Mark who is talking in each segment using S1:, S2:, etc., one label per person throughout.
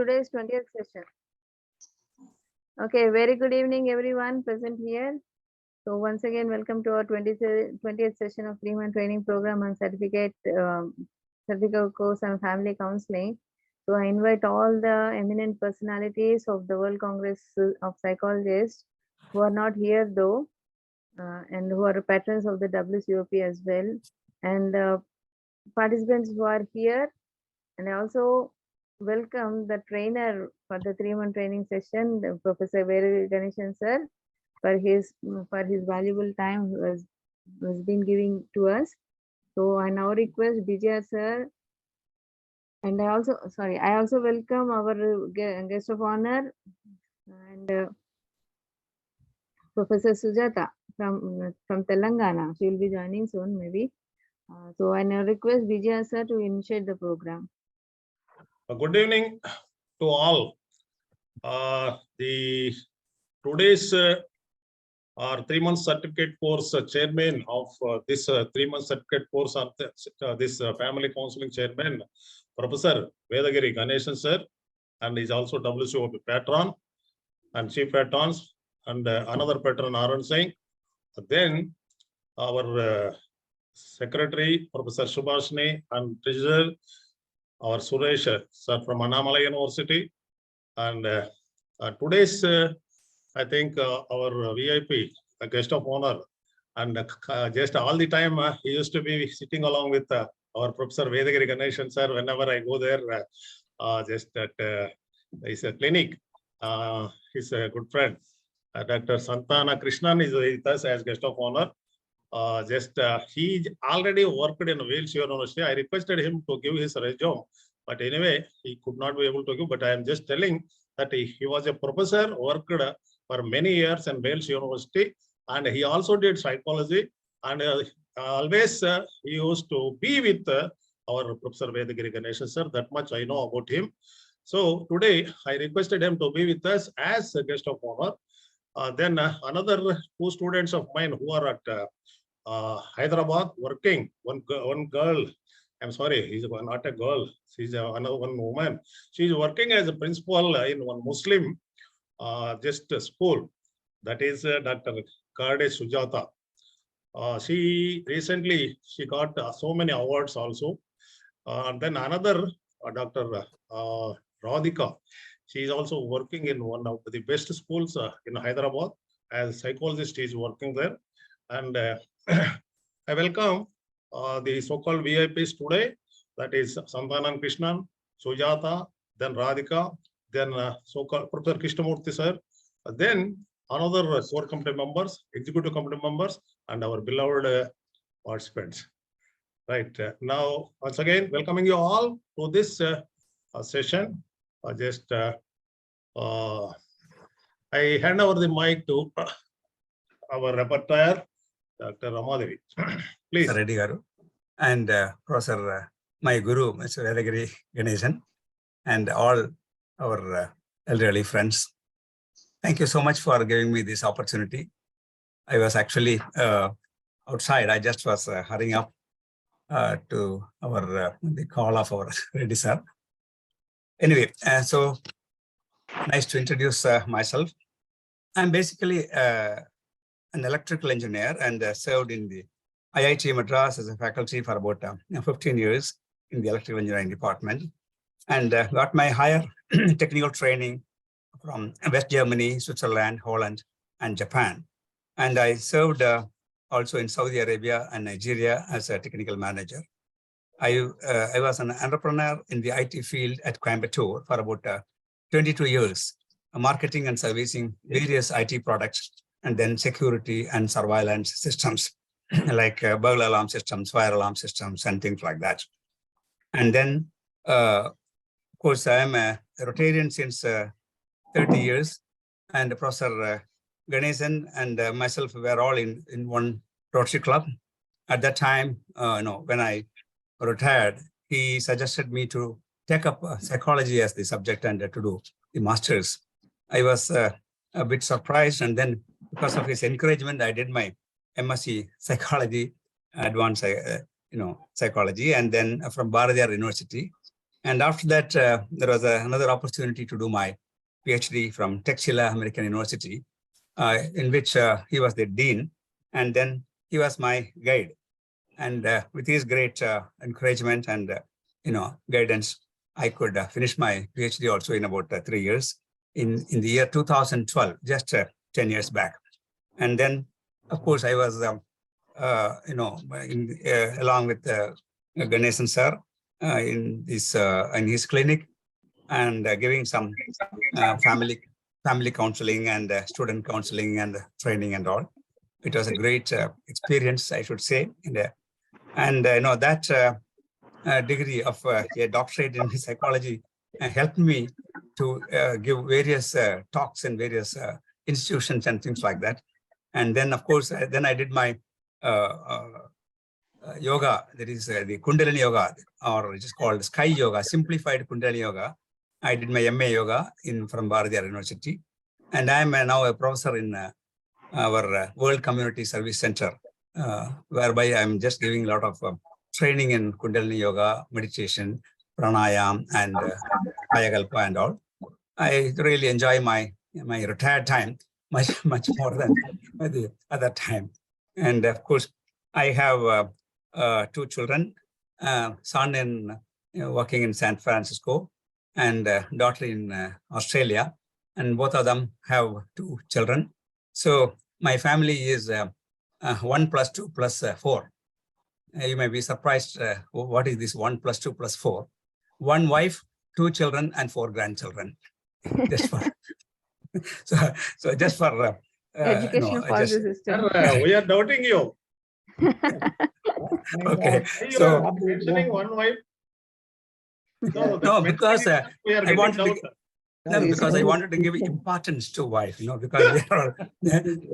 S1: today's 20th session. Okay, very good evening everyone present here. So once again, welcome to our 20th session of 3-month training program on certificate course on family counseling. So I invite all the eminent personalities of the World Congress of Psychologists who are not here though, and who are patrons of the WCOP as well, and participants who are here. And I also welcome the trainer for the 3-month training session, Professor Veeru Ganeshan sir, for his valuable time was been giving to us. So I now request BJR sir, and I also welcome our guest of honor and Professor Sujata from Telangana. She will be joining soon maybe. So I now request BJR sir to initiate the program.
S2: Good evening to all. Today's our 3-month certificate course chairman of this 3-month certificate course of this family counseling chairman, Professor Vedagiri Ganeshan sir, and is also WCOP patron and chief patrons, and another patron Arun Singh. Then our secretary Professor Subhashini, and treasurer our Suresh sir from Annamalai University. And today's I think our VIP, the guest of honor, and just all the time he used to be sitting along with our Professor Vedagiri Ganeshan sir whenever I go there, just at his clinic. He's a good friend. Dr. Santana Krishnan is with us as guest of honor. He already worked in Wales University. I requested him to give his resume, but anyway, he could not be able to give. But I am just telling that he was a professor, worked for many years in Wales University, and he also did psychology. And always he used to be with our Professor Vedagiri Ganeshan sir. That much I know about him. So today I requested him to be with us as a guest of honor. Then another 2 students of mine who are at Hyderabad working. One girl, I'm sorry, he's not a girl. She's another one woman. She's working as a principal in one Muslim school. That is Dr. Karde Sujata. She recently got so many awards also. And then another Dr. Radhika. She is also working in one of the best schools in Hyderabad as a psychologist. She is working there. And I welcome the so-called VIPs today. That is Santana Krishnan, Sujata, then Radhika, then so-called Professor Krishnamurthy sir, then another core committee members, executive committee members, and our beloved participants. Right. Now, once again, welcoming you all to this session. I hand over the mic to our rapporteur, Dr. Ramadevi. Please.
S3: Reddy Garu and Professor, my guru, Mr. Vedagiri Ganeshan, and all our elderly friends. Thank you so much for giving me this opportunity. I was actually outside. I just was hurrying up to the call of our Reddy sir. Anyway, so nice to introduce myself. I'm basically an electrical engineer and served in the IIT Madras as a faculty for about 15 years in the electrical engineering department, and got my higher technical training from West Germany, Switzerland, Holland, and Japan. And I served also in Saudi Arabia and Nigeria as a technical manager. I was an entrepreneur in the IT field at Coimbatore for about 22 years, marketing and servicing various IT products, and then security and surveillance systems like burglar alarm systems, fire alarm systems, and things like that. And then, of course, I am a Rotarian since 30 years, and Professor Ganeshan and myself were all in one Rotary Club. At that time, when I retired, he suggested me to take up psychology as the subject and to do the master's. I was a bit surprised, and then because of his encouragement, I did my MSc psychology, advanced psychology, and then from Bharatiyar University. And after that, there was another opportunity to do my PhD from Texila American University, in which he was the dean, and then he was my guide. And with his great encouragement and guidance, I could finish my PhD also in about 3 years in the year 2012, just 10 years back. And then, of course, I was, along with Ganesan sir in his clinic and giving some family counseling and student counseling and training and all. It was a great experience, I should say. And that degree of a doctorate in psychology helped me to give various talks in various institutions and things like that. And then, of course, then I did my yoga, that is the Kundalini yoga, or it is called Sky Yoga, simplified Kundalini yoga. I did my MA yoga from Bharatiyar University. And I am now a professor in our World Community Service Center, whereby I'm just giving a lot of training in Kundalini yoga, meditation, pranayam, and kayakalpa and all. I really enjoy my retired time much more than the other time. And of course, I have 2 children, son working in San Francisco, and daughter in Australia, and both of them have 2 children. So my family is 1 + 2 + 4. You may be surprised, what is this 1 + 2 + 4? 1 wife, 2 children, and 4 grandchildren. Just for so just for
S1: Education for the system.
S2: Sir, we are doubting you.
S3: Okay,
S2: You
S3: so
S2: are mentioning 1 wife.
S3: no, because
S2: we are
S3: I wanted
S2: doubt.
S3: no, because I wanted to give importance to wife, because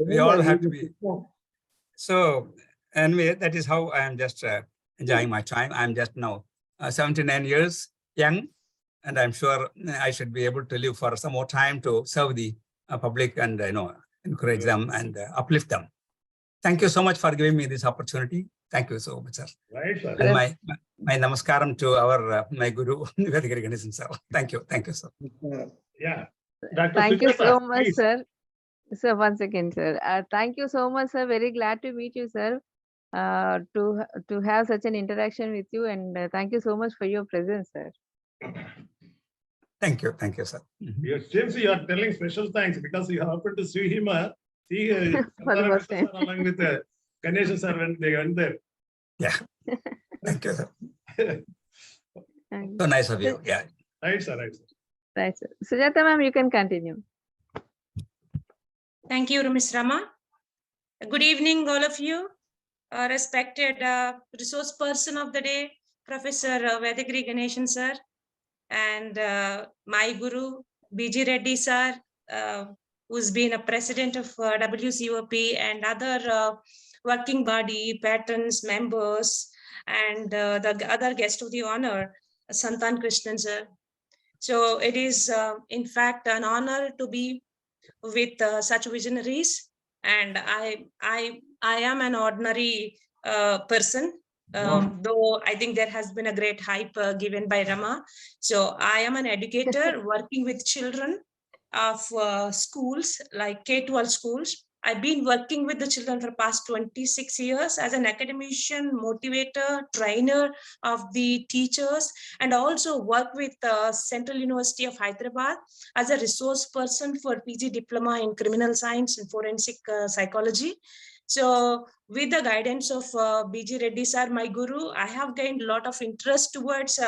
S3: we all have to be. So anyway, that is how I am just enjoying my time. I'm just now 79 years young, and I'm sure I should be able to live for some more time to serve the public and encourage them and uplift them. Thank you so much for giving me this opportunity. Thank you so much, sir.
S2: Right, sir.
S3: And my namaskaram to our my guru, Vedagiri Ganesan sir. Thank you, sir.
S2: Yeah. Dr.
S1: Thank you
S2: Sujata,
S1: so much,
S2: please.
S1: sir. Sir, once again, sir. Thank you so much, sir. Very glad to meet you, sir. To have such an interaction with you, and thank you so much for your presence, sir.
S3: Thank you, sir.
S2: Since you are telling special thanks because you happened to see him,
S1: For the first time.
S2: along with Ganesh sir when they went there.
S3: Yeah. Thank you, sir.
S1: Thank
S3: So nice of you. Yeah.
S2: Right, sir. Right, sir.
S1: Right, sir. Sujata ma'am, you can continue.
S4: Thank you, Ms. Rama. Good evening, all of you. Respected resource person of the day, Professor Vedagiri Ganesan sir, and my guru, B.G. Reddy sir, who's been a president of WCOP and other working body, patrons, members, and the other guest of the honor, Santan Krishnan sir. So it is, in fact, an honor to be with such visionaries, and I am an ordinary person, though I think there has been a great hype given by Rama. So I am an educator working with children of schools like K-12 schools. I've been working with the children for past 26 years as an academician, motivator, trainer of the teachers, and also work with Central University of Hyderabad as a resource person for PG Diploma in Criminal Science and Forensic Psychology. So with the guidance of B.G. Reddy sir, my guru, I have gained a lot of interest towards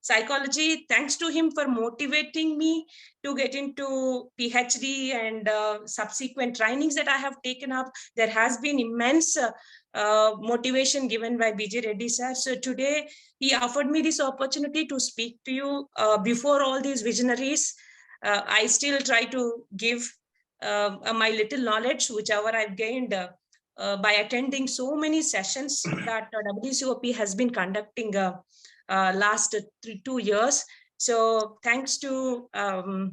S4: psychology, thanks to him for motivating me to get into PhD and subsequent trainings that I have taken up. There has been immense motivation given by B.J. Reddy sir. So today he offered me this opportunity to speak to you before all these visionaries. I still try to give my little knowledge, whichever I've gained by attending so many sessions that WCOP has been conducting last 2 years. So thanks to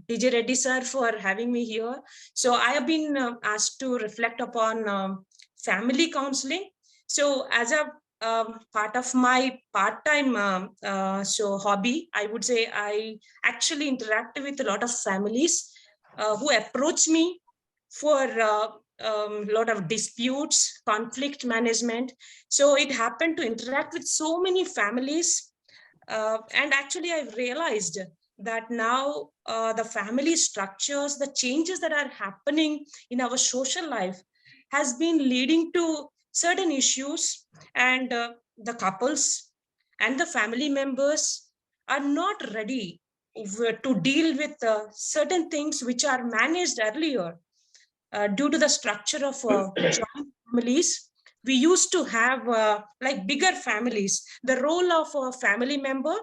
S4: B.J. Reddy sir for having me here. So I have been asked to reflect upon family counseling. So as a part of my part-time hobby. I would say I actually interact with a lot of families who approach me for a lot of disputes, conflict management. So it happened to interact with so many families. And actually, I've realized that now the family structures, the changes that are happening in our social life has been leading to certain issues, and the couples and the family members are not ready to deal with certain things which are managed earlier. Due to the structure of joint families, we used to have like bigger families. The role of a family member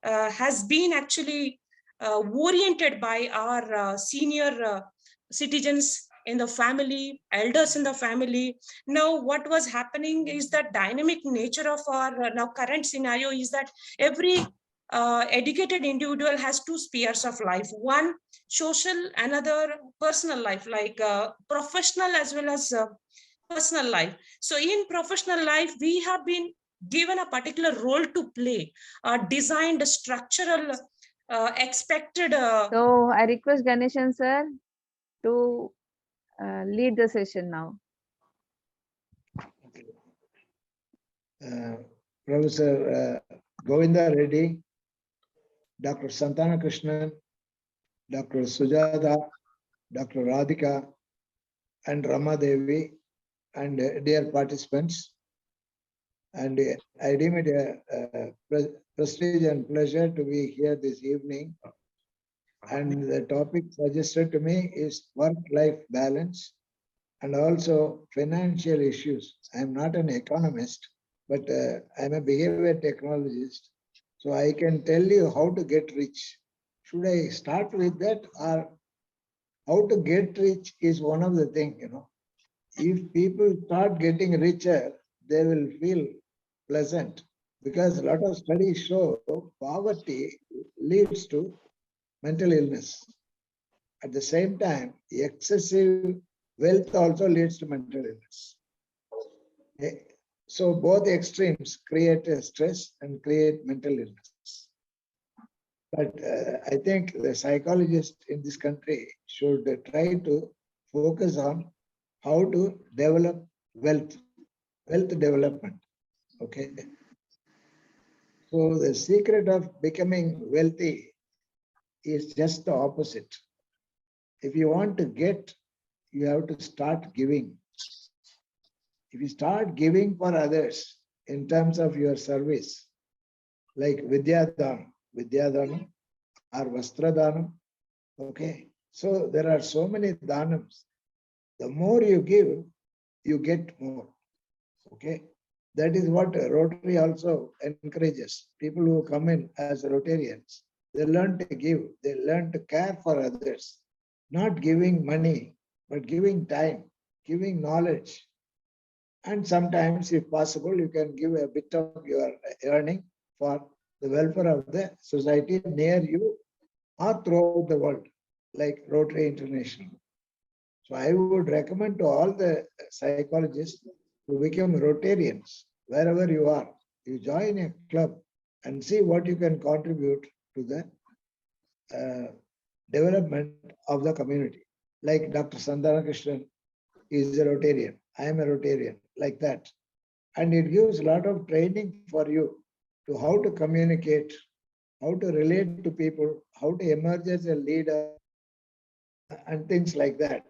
S4: has been actually oriented by our senior citizens in the family, elders in the family. Now, what was happening is that dynamic nature of our now current scenario is that every educated individual has two spheres of life: one social, another personal life, like professional as well as personal life. So in professional life, we have been given a particular role to play, designed structural expected.
S1: So I request Ganeshan sir to lead the session now.
S5: Professor Govinda Reddy, Dr. Santana Krishnan, Dr. Sujata, Dr. Radhika, and Rama Devi, and dear participants. And I deem it a prestige and pleasure to be here this evening. And the topic suggested to me is work-life balance and also financial issues. I'm not an economist, but I'm a behavior technologist. So I can tell you how to get rich. Should I start with that, or how to get rich is one of the things, you know. If people start getting richer, they will feel pleasant, because a lot of studies show poverty leads to mental illness. At the same time, excessive wealth also leads to mental illness. Okay? So both extremes create a stress and create mental illness. But I think the psychologists in this country should try to focus on how to develop wealth development. Okay. So the secret of becoming wealthy is just the opposite. If you want to get, you have to start giving. If you start giving for others in terms of your service, like Vidyadhanam or Vastradhanam, okay. So there are so many dhanams. The more you give, you get more. Okay. That is what Rotary also encourages. People who come in as Rotarians, they learn to give, they learn to care for others, not giving money, but giving time, giving knowledge. And sometimes, if possible, you can give a bit of your earning for the welfare of the society near you or throughout the world, like Rotary International. So I would recommend to all the psychologists to become Rotarians wherever you are. You join a club and see what you can contribute to the development of the community. Like Dr. Santana Krishnan is a Rotarian. I am a Rotarian, like that. And it gives a lot of training for you to how to communicate, how to relate to people, how to emerge as a leader, and things like that.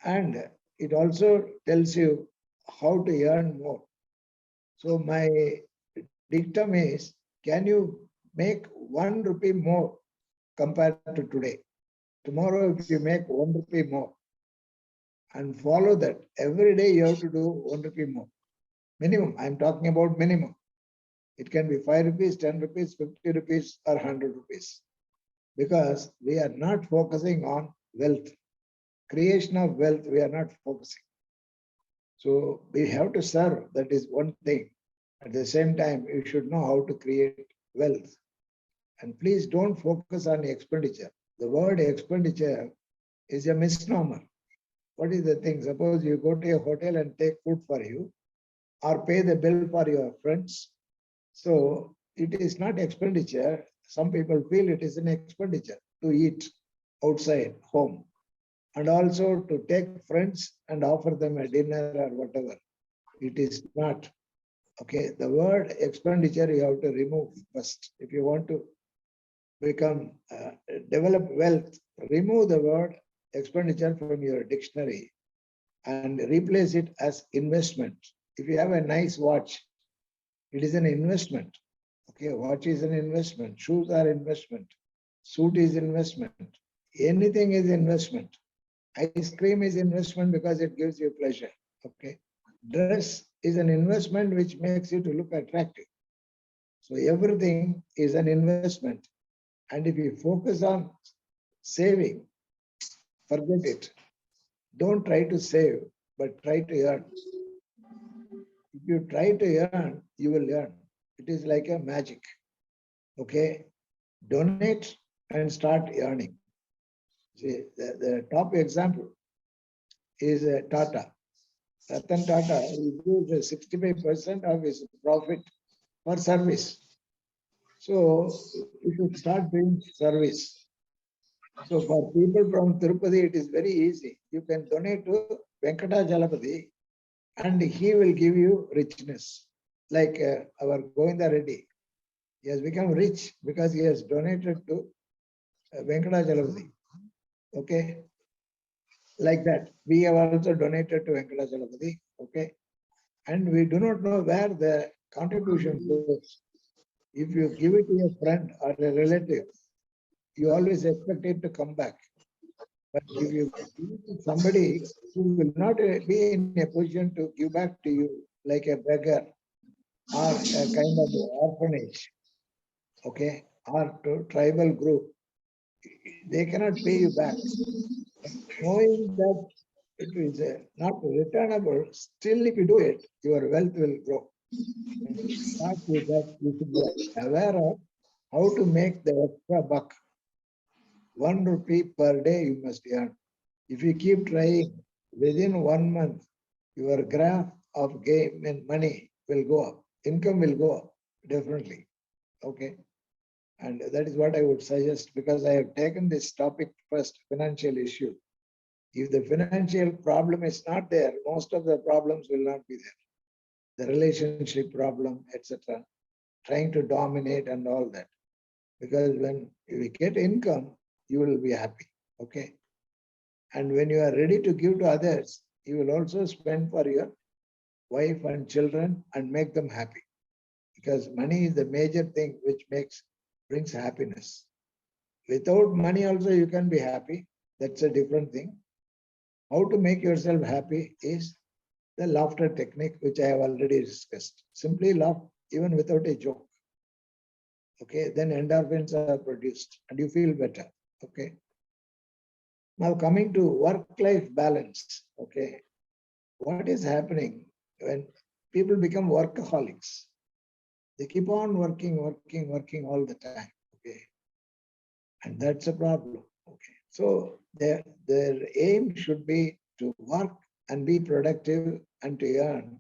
S5: And it also tells you how to earn more. So my dictum is, can you make 1 rupee more compared to today? Tomorrow, if you make 1 rupee more, and follow that, every day you have to do 1 rupee more. Minimum, I'm talking about minimum. It can be 5 rupees, 10 rupees, 50 rupees, or 100 rupees. Because we are not focusing on wealth. Creation of wealth, we are not focusing. So we have to serve, that is one thing. At the same time, you should know how to create wealth. And please don't focus on expenditure. The word expenditure is a misnomer. What is the thing? Suppose you go to a hotel and take food for you, or pay the bill for your friends. So it is not expenditure. Some people feel it is an expenditure to eat outside home, and also to take friends and offer them a dinner or whatever. It is not. Okay, the word expenditure you have to remove first. If you want to become, develop wealth, remove the word expenditure from your dictionary and replace it as investment. If you have a nice watch, it is an investment. Okay, watch is an investment, shoes are investment, suit is investment, anything is investment. Ice cream is investment because it gives you pleasure. Okay, dress is an investment which makes you to look attractive. So everything is an investment. And if you focus on saving, forget it. Don't try to save, but try to earn. If you try to earn, you will earn. It is like a magic. Okay, donate and start earning. See, the top example is Tata. Ratan Tata gives 65% of his profit for service. So you should start doing service. So for people from Tirupati, it is very easy. You can donate to Venkata Jalapati and he will give you richness. Like our Govinda Reddy. He has become rich because he has donated to Venkata Jalapati. Okay. Like that. We have also donated to Venkata Jalapati. Okay. And we do not know where the contribution goes. If you give it to a friend or a relative, you always expect it to come back. But if you give it to somebody who will not be in a position to give back to you, like a beggar or a kind of orphanage, okay, or to tribal group, they cannot pay you back. Knowing that it is not returnable, still if you do it, your wealth will grow. And to start with that, you should be aware of how to make the extra buck. 1 rupee per day you must earn. If you keep trying, within 1 month, your graph of gain and money will go up. Income will go up, definitely. Okay. And that is what I would suggest, because I have taken this topic first, financial issue. If the financial problem is not there, most of the problems will not be there. The relationship problem, etc. Trying to dominate and all that. Because when you get income, you will be happy. Okay. And when you are ready to give to others, you will also spend for your wife and children and make them happy. Because money is the major thing which brings happiness. Without money also you can be happy. That's a different thing. How to make yourself happy is the laughter technique, which I have already discussed. Simply laugh even without a joke. Okay, then endorphins are produced and you feel better. Okay. Now coming to work-life balance. Okay. What is happening when people become workaholics? They keep on working all the time. Okay. And that's a problem. Okay. So their aim should be to work and be productive and to earn.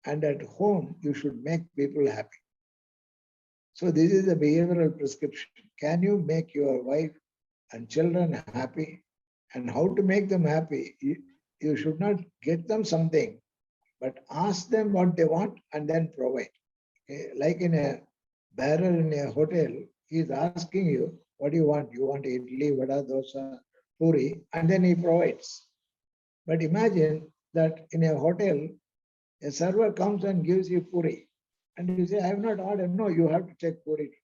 S5: And at home, you should make people happy. So this is a behavioral prescription. Can you make your wife and children happy? And how to make them happy? You should not get them something, but ask them what they want and then provide. Okay? Like in a bearer in a hotel, he is asking you, what do you want? You want idli, vada, dosa, puri, and then he provides. But imagine that in a hotel, a server comes and gives you puri. And you say, I have not ordered. No, you have to take puri today.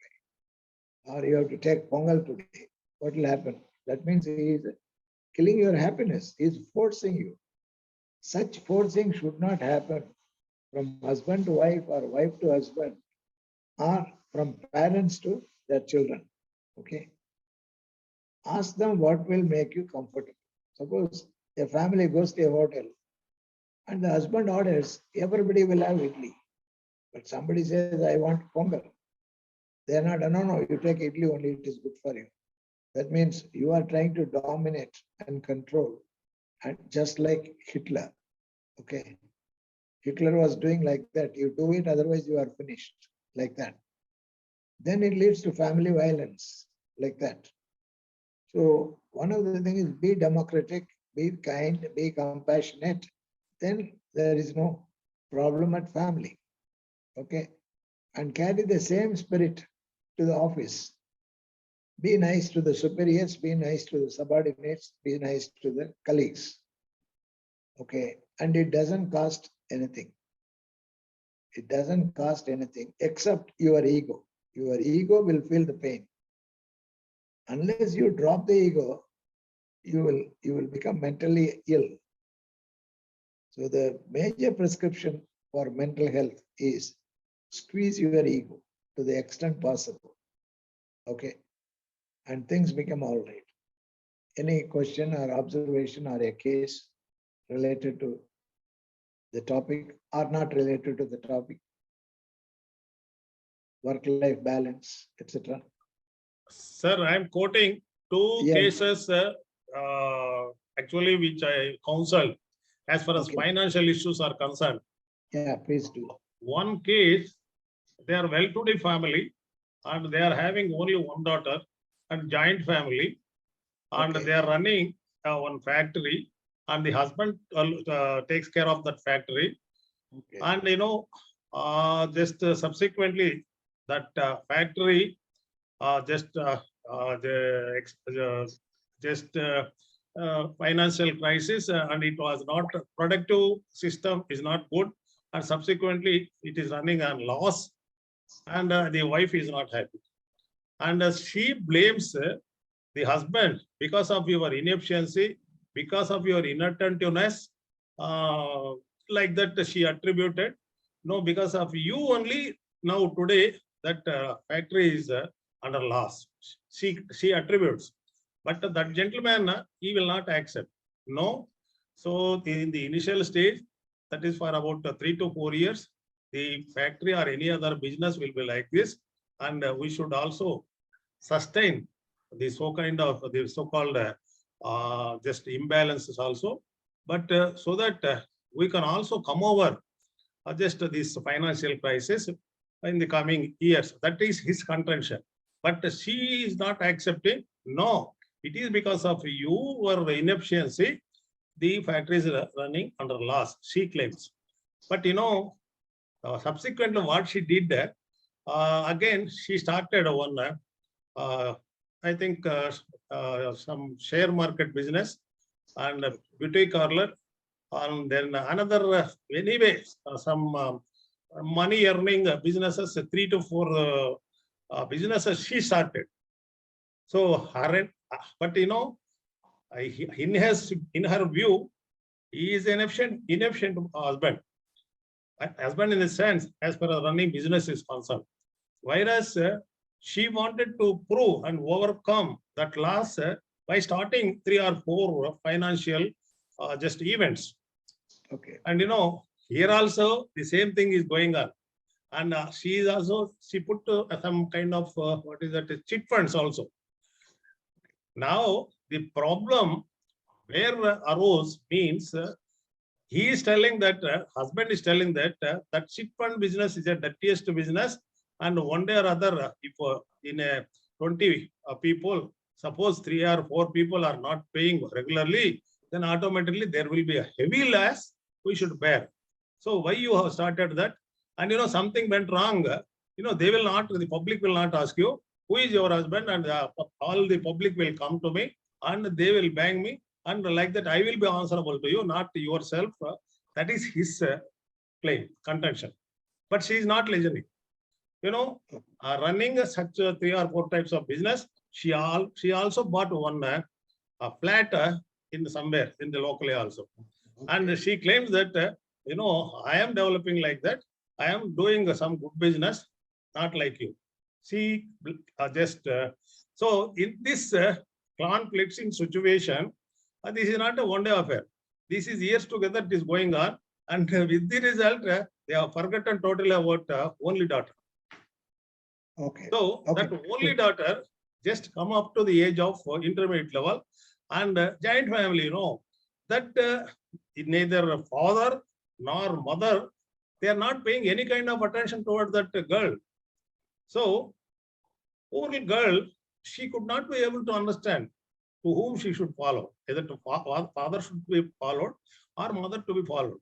S5: Or you have to take pongal today. What will happen? That means he is killing your happiness. He is forcing you. Such forcing should not happen from husband to wife or wife to husband, or from parents to their children. Okay. Ask them what will make you comfortable. Suppose a family goes to a hotel and the husband orders, everybody will have idli. But somebody says, I want pongal. They are not, no, you take idli only, it is good for you. That means you are trying to dominate and control, and just like Hitler. Okay. Hitler was doing like that. You do it, otherwise you are finished, like that. Then it leads to family violence, like that. So one of the things is be democratic, be kind, be compassionate. Then there is no problem at family. Okay. And carry the same spirit to the office. Be nice to the superiors, be nice to the subordinates, be nice to the colleagues. Okay. And it doesn't cost anything. It doesn't cost anything except your ego. Your ego will feel the pain. Unless you drop the ego, you will become mentally ill. So the major prescription for mental health is squeeze your ego to the extent possible. Okay. And things become all right. Any question or observation or a case related to the topic or not related to the topic? Work-life balance, etc.
S2: Sir, I am quoting two
S5: Yeah.
S2: cases actually which I counsel as far as
S5: Okay.
S2: financial issues are concerned.
S5: Yeah, please do.
S2: One case, they are well-to-do family and they are having only one daughter and joint family, and
S5: Okay.
S2: they are running one factory, and the husband takes care of that factory.
S5: Okay.
S2: And just subsequently that factory financial crisis, and it was not productive system is not good, and subsequently it is running on loss, and the wife is not happy, and she blames the husband because of your inefficiency, because of your inattentiveness, like that she attributed. No, because of you only now today that factory is under loss. She attributes, but that gentleman he will not accept. No, so in the initial stage, that is for about 3 to 4 years, the factory or any other business will be like this, and we should also sustain the so-called just imbalances also, but so that we can also come over just this financial crisis in the coming years. That is his contention. But she is not accepting. No, it is because of your inefficiency, the factory is running under loss, she claims. But subsequently what she did, again, she started one, I think some share market business and beauty parlor, and then another anyway some money earning businesses, 3 to 4 businesses she started. So but in her view, he is an inefficient husband. Husband in the sense as per running business is concerned. Whereas she wanted to prove and overcome that loss by starting 3 or 4 financial just events.
S5: Okay.
S2: And here also the same thing is going on. And she put some kind of what is that, chit funds also. Now the problem where arose means he is telling that husband is telling that that chit fund business is a dirtiest business, and one day or other, if in a 20 people, suppose 3 or 4 people are not paying regularly, then automatically there will be a heavy loss we should bear. So why you have started that? And something went wrong. They will not, the public will not ask you who is your husband, and all the public will come to me and they will bang me, and like that I will be answerable to you, not yourself. That is his claim, contention. But she is not listening. Running such 3 or 4 types of business, she also bought one flat in somewhere in the locally also. Okay. And she claims that I am developing like that, I am doing some good business, not like you. She so in this conflicting situation, this is not a one-day affair. This is years together it is going on, and with the result, they have forgotten totally about only daughter.
S5: Okay.
S2: So
S5: okay.
S2: That only daughter just come up to the age of intermediate level, and joint family, that neither father nor mother they are not paying any kind of attention toward that girl. So poor girl, she could not be able to understand to whom she should follow, either to father should be followed or mother to be followed.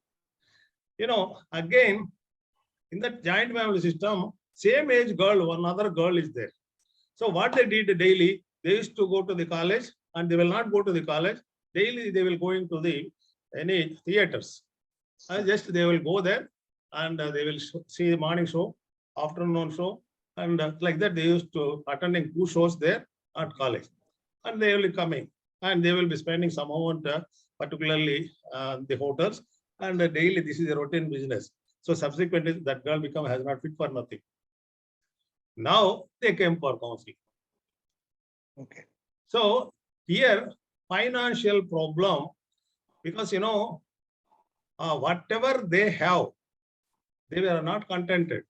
S2: Again, in that joint family system, same age girl, one other girl is there. So what they did daily, they used to go to the college and they will not go to the college. Daily they will go into the any theaters. Just they will go there and they will see the morning show, afternoon show, and like that they used to attending 2 shows there at college. And they will be coming and they will be spending some amount, particularly the hotels, and daily this is a routine business. So subsequently that girl has not fit for nothing. Now they came for counseling.
S5: Okay.
S2: So here financial problem, because whatever they have, they were not contented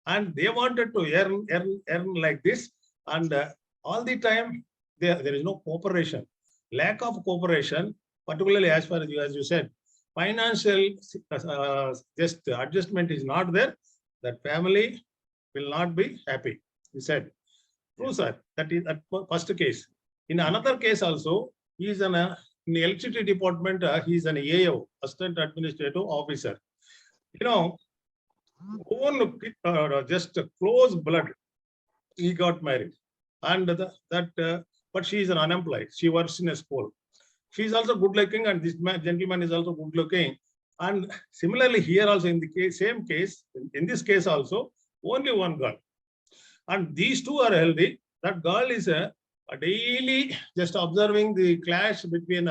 S2: and they wanted to earn like this, and all the time there is no cooperation, lack of cooperation, particularly as far as you said, financial just adjustment is not there, that family will not be happy, he said. True, sir. That is that first case. In another case also, he is in the electricity department, he is an AO, Assistant Administrative Officer. Just close blood, he got married. And but she is an unemployed. She works in a school. She is also good looking, and this gentleman is also good looking. And similarly, here also in the same case, in this case also, only one girl. And these two are healthy. That girl is a daily just observing the clash between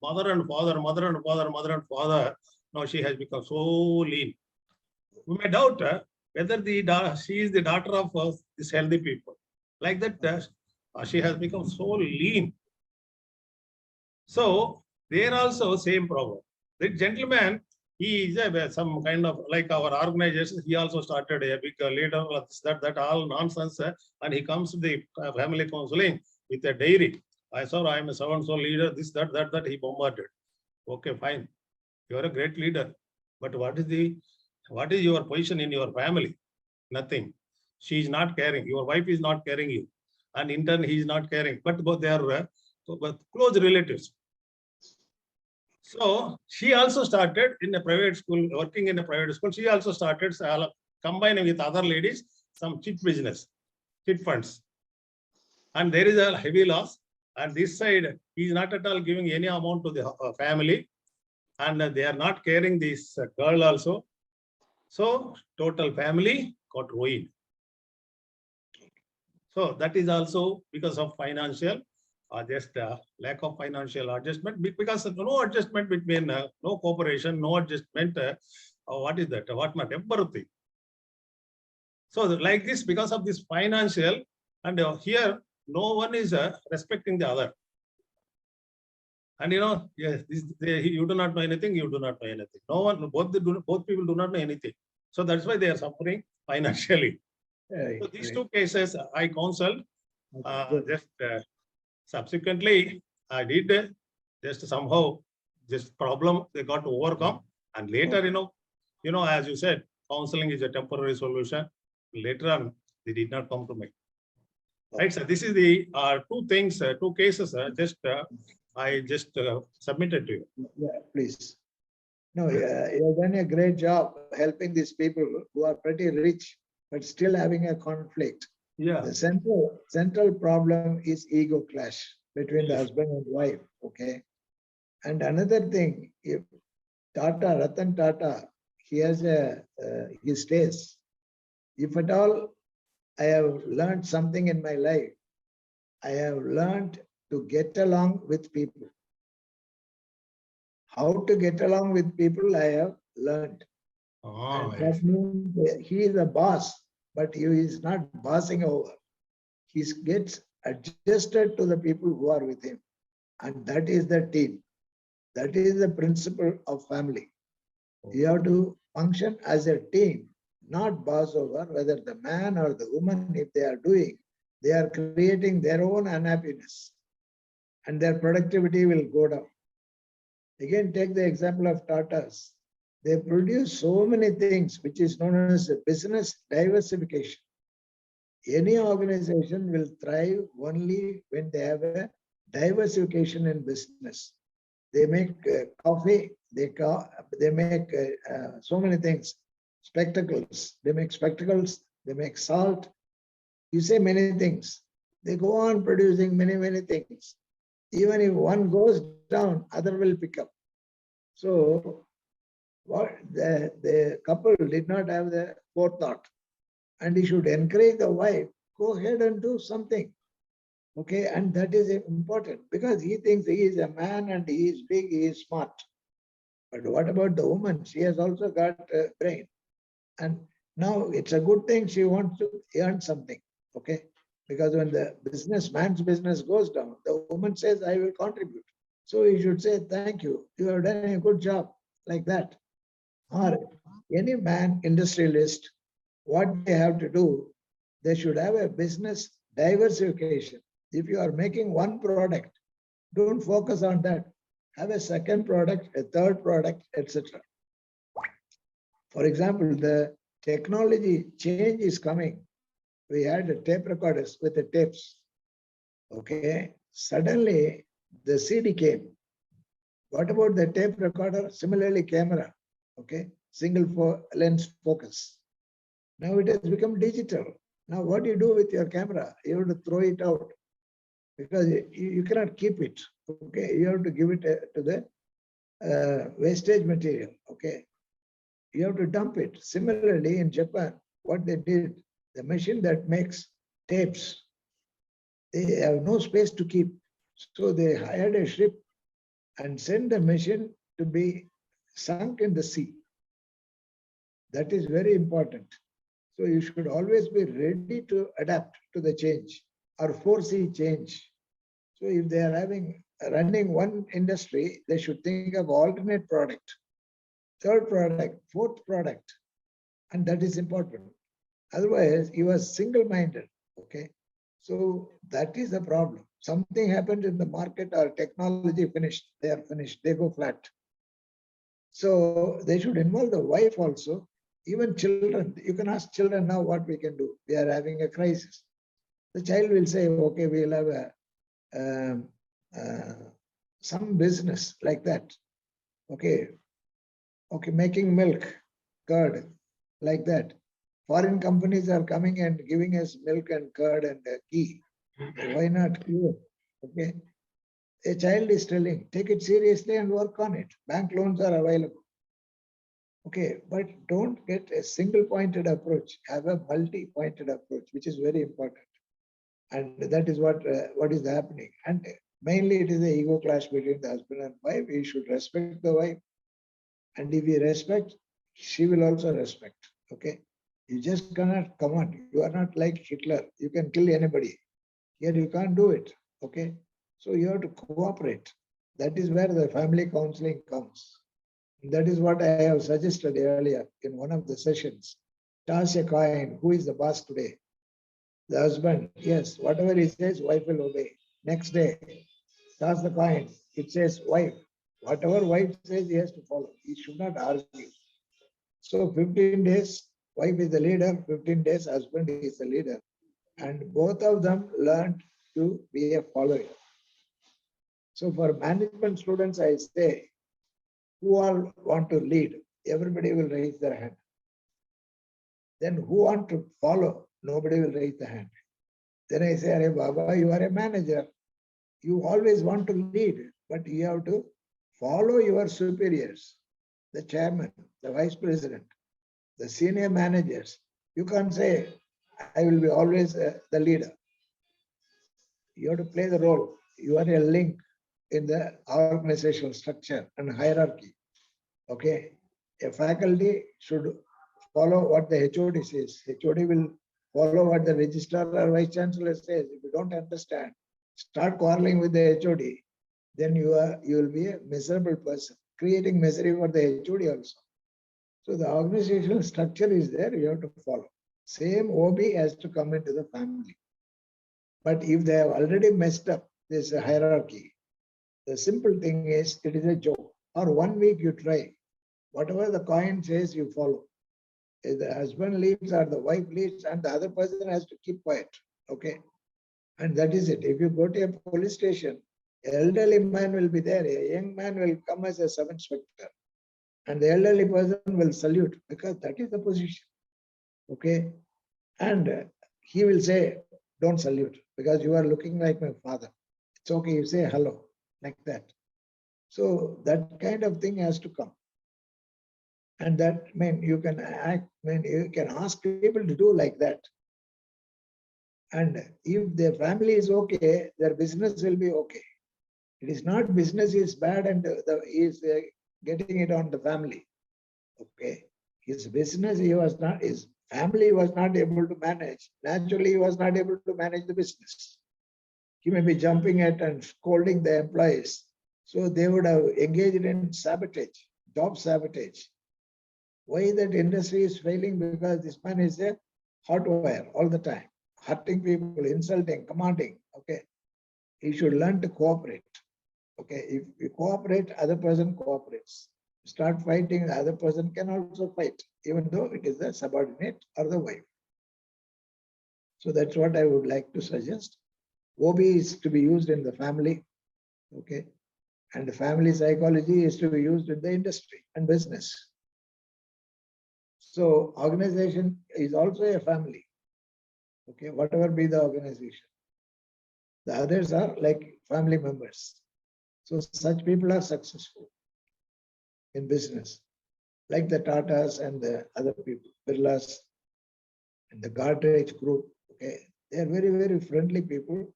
S2: mother and father, mother and father, mother and father. Now she has become so lean. We may doubt whether she is the daughter of these healthy people. Like that, she has become so lean. So there also same problem. The gentleman, he is some kind of like our organization. He also started a big leader, that all nonsense, and he comes to the family counseling with a diary. I saw I am a so-and-so leader, this, that he bombarded. Okay, fine. You are a great leader. But what is your position in your family? Nothing. She is not caring. Your wife is not caring you. And in turn, he is not caring. But both they are close relatives. So she also started in a private school, working in a private school. She also started combining with other ladies some chit business, chit funds. And there is a heavy loss. And this side, he is not at all giving any amount to the family. And they are not caring this girl also. So total family got ruined. So that is also because of financial just lack of financial adjustment, because no adjustment between no cooperation, no adjustment. What is that? What not everything. So like this, because of this financial, and here no one is respecting the other. And yes, you do not know anything, you do not know anything. No one, both people do not know anything. So that's why they are suffering financially. So these two cases I counseled. Subsequently, I did just somehow this problem they got to overcome, and later, as you said, counseling is a temporary solution. Later on, they did not come to me. Right, so this is the two things, two cases. I just submitted to you.
S5: Yeah, please. No, you have done a great job helping these people who are pretty rich, but still having a conflict.
S2: Yeah.
S5: The central problem is ego clash between the husband and wife. Okay. And another thing, if Ratan Tata, he has he stays. If at all I have learned something in my life, I have learned to get along with people. How to get along with people, I have learned. And that means he is a boss, but he is not bossing over. He gets adjusted to the people who are with him. And that is the team. That is the principle of family. You have to function as a team, not boss over, whether the man or the woman, if they are doing, they are creating their own unhappiness and their productivity will go down. Again, take the example of Tatas. They produce so many things, which is known as business diversification. Any organization will thrive only when they have a diversification in business. They make coffee, they make so many things, spectacles, they make spectacles, they make salt. You say many things. They go on producing many things. Even if one goes down, other will pick up. So what the couple did not have the forethought, and he should encourage the wife, go ahead and do something. Okay, and that is important because he thinks he is a man and he is big, he is smart. But what about the woman? She has also got a brain. And now it's a good thing she wants to earn something. Okay, because when the man's business goes down, the woman says, I will contribute. So he should say, thank you, you have done a good job, like that. Or any man industrialist, what they have to do, they should have a business diversification. If you are making one product, don't focus on that. Have a second product, a third product, etc. For example, the technology change is coming. We had tape recorders with the tapes. Okay, suddenly the CD came. What about the tape recorder? Similarly, camera. Okay, single lens focus. Now it has become digital. Now what do you do with your camera? You have to throw it out because you cannot keep it. Okay, you have to give it to the wastage material. Okay, you have to dump it. Similarly, in Japan, what they did, the machine that makes tapes, they have no space to keep. So they hired a ship and sent the machine to be sunk in the sea. That is very important. So you should always be ready to adapt to the change or foresee change. So if they are running one industry, they should think of alternate product, third product, fourth product, and that is important. Otherwise, you are single-minded, okay? So that is the problem. Something happened in the market or technology finished, they are finished, they go flat. So they should involve the wife also, even children. You can ask children now what we can do. We are having a crisis. The child will say, okay, we'll have some business like that. Okay, making milk, curd, like that. Foreign companies are coming and giving us milk and curd and ghee. Why not cure? Okay. A child is telling, take it seriously and work on it. Bank loans are available. Okay, but don't get a single-pointed approach. Have a multi-pointed approach, which is very important. And that is what is happening. And mainly it is the ego clash between the husband and wife. We should respect the wife. And if we respect, she will also respect. Okay. You just cannot command. You are not like Hitler. You can kill anybody. Here you can't do it. Okay. So you have to cooperate. That is where the family counseling comes. That is what I have suggested earlier in one of the sessions. Toss a coin. Who is the boss today? The husband. Yes. Whatever he says, wife will obey. Next day, toss the coin. It says wife. Whatever wife says, he has to follow. He should not argue. So 15 days, wife is the leader. 15 days, husband is the leader. And both of them learned to be a follower. So for management students, I say, who all want to lead? Everybody will raise their hand. Then who want to follow? Nobody will raise the hand. Then I say, Arey Baba, you are a manager. You always want to lead, but you have to follow your superiors, the chairman, the vice president, the senior managers. You can't say, I will be always the leader. You have to play the role. You are a link in the organizational structure and hierarchy. Okay. A faculty should follow what the HOD says. HOD will follow what the registrar or vice chancellor says. If you don't understand, start quarreling with the HOD, then you will be a miserable person, creating misery for the HOD also. So the organizational structure is there, you have to follow. Same OB has to come into the family. But if they have already messed up this hierarchy, the simple thing is, it is a joke. Or 1 week you try. Whatever the coin says, you follow. If the husband leads or the wife leads, and the other person has to keep quiet. Okay. And that is it. If you go to a police station, an elderly man will be there. A young man will come as a sub-inspector. And the elderly person will salute because that is the position. Okay. And he will say, don't salute because you are looking like my father. It's okay. You say hello like that. So that kind of thing has to come. And that you can act, you can ask people to do like that. And if their family is okay, their business will be okay. It is not business is bad and is getting it on the family. Okay. His business, his family was not able to manage. Naturally, he was not able to manage the business. He may be jumping at and scolding the employees. So they would have engaged in sabotage, job sabotage. Why that industry is failing? Because this man is a hot wire all the time, hurting people, insulting, commanding. Okay. He should learn to cooperate. Okay. If you cooperate, other person cooperates. Start fighting, the other person can also fight, even though it is the subordinate or the wife. So that's what I would like to suggest. OB is to be used in the family. Okay. And the family psychology is to be used in the industry and business. So organization is also a family. Okay, whatever be the organization. The others are like family members. So such people are successful in business, like the Tatas and the other people, Birlas and the Godrej group. Okay, they are very, very friendly people.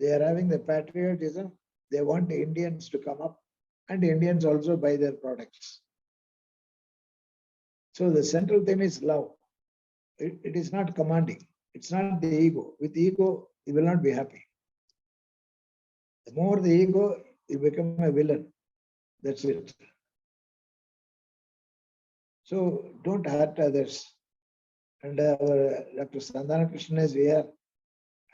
S5: They are having the patriotism. They want the Indians to come up, and the Indians also buy their products. So the central thing is love. It is not commanding. It's not the ego. With ego, you will not be happy. The more the ego, you become a villain. That's it. So don't hurt others. And our Dr. Sandhana Krishna is here,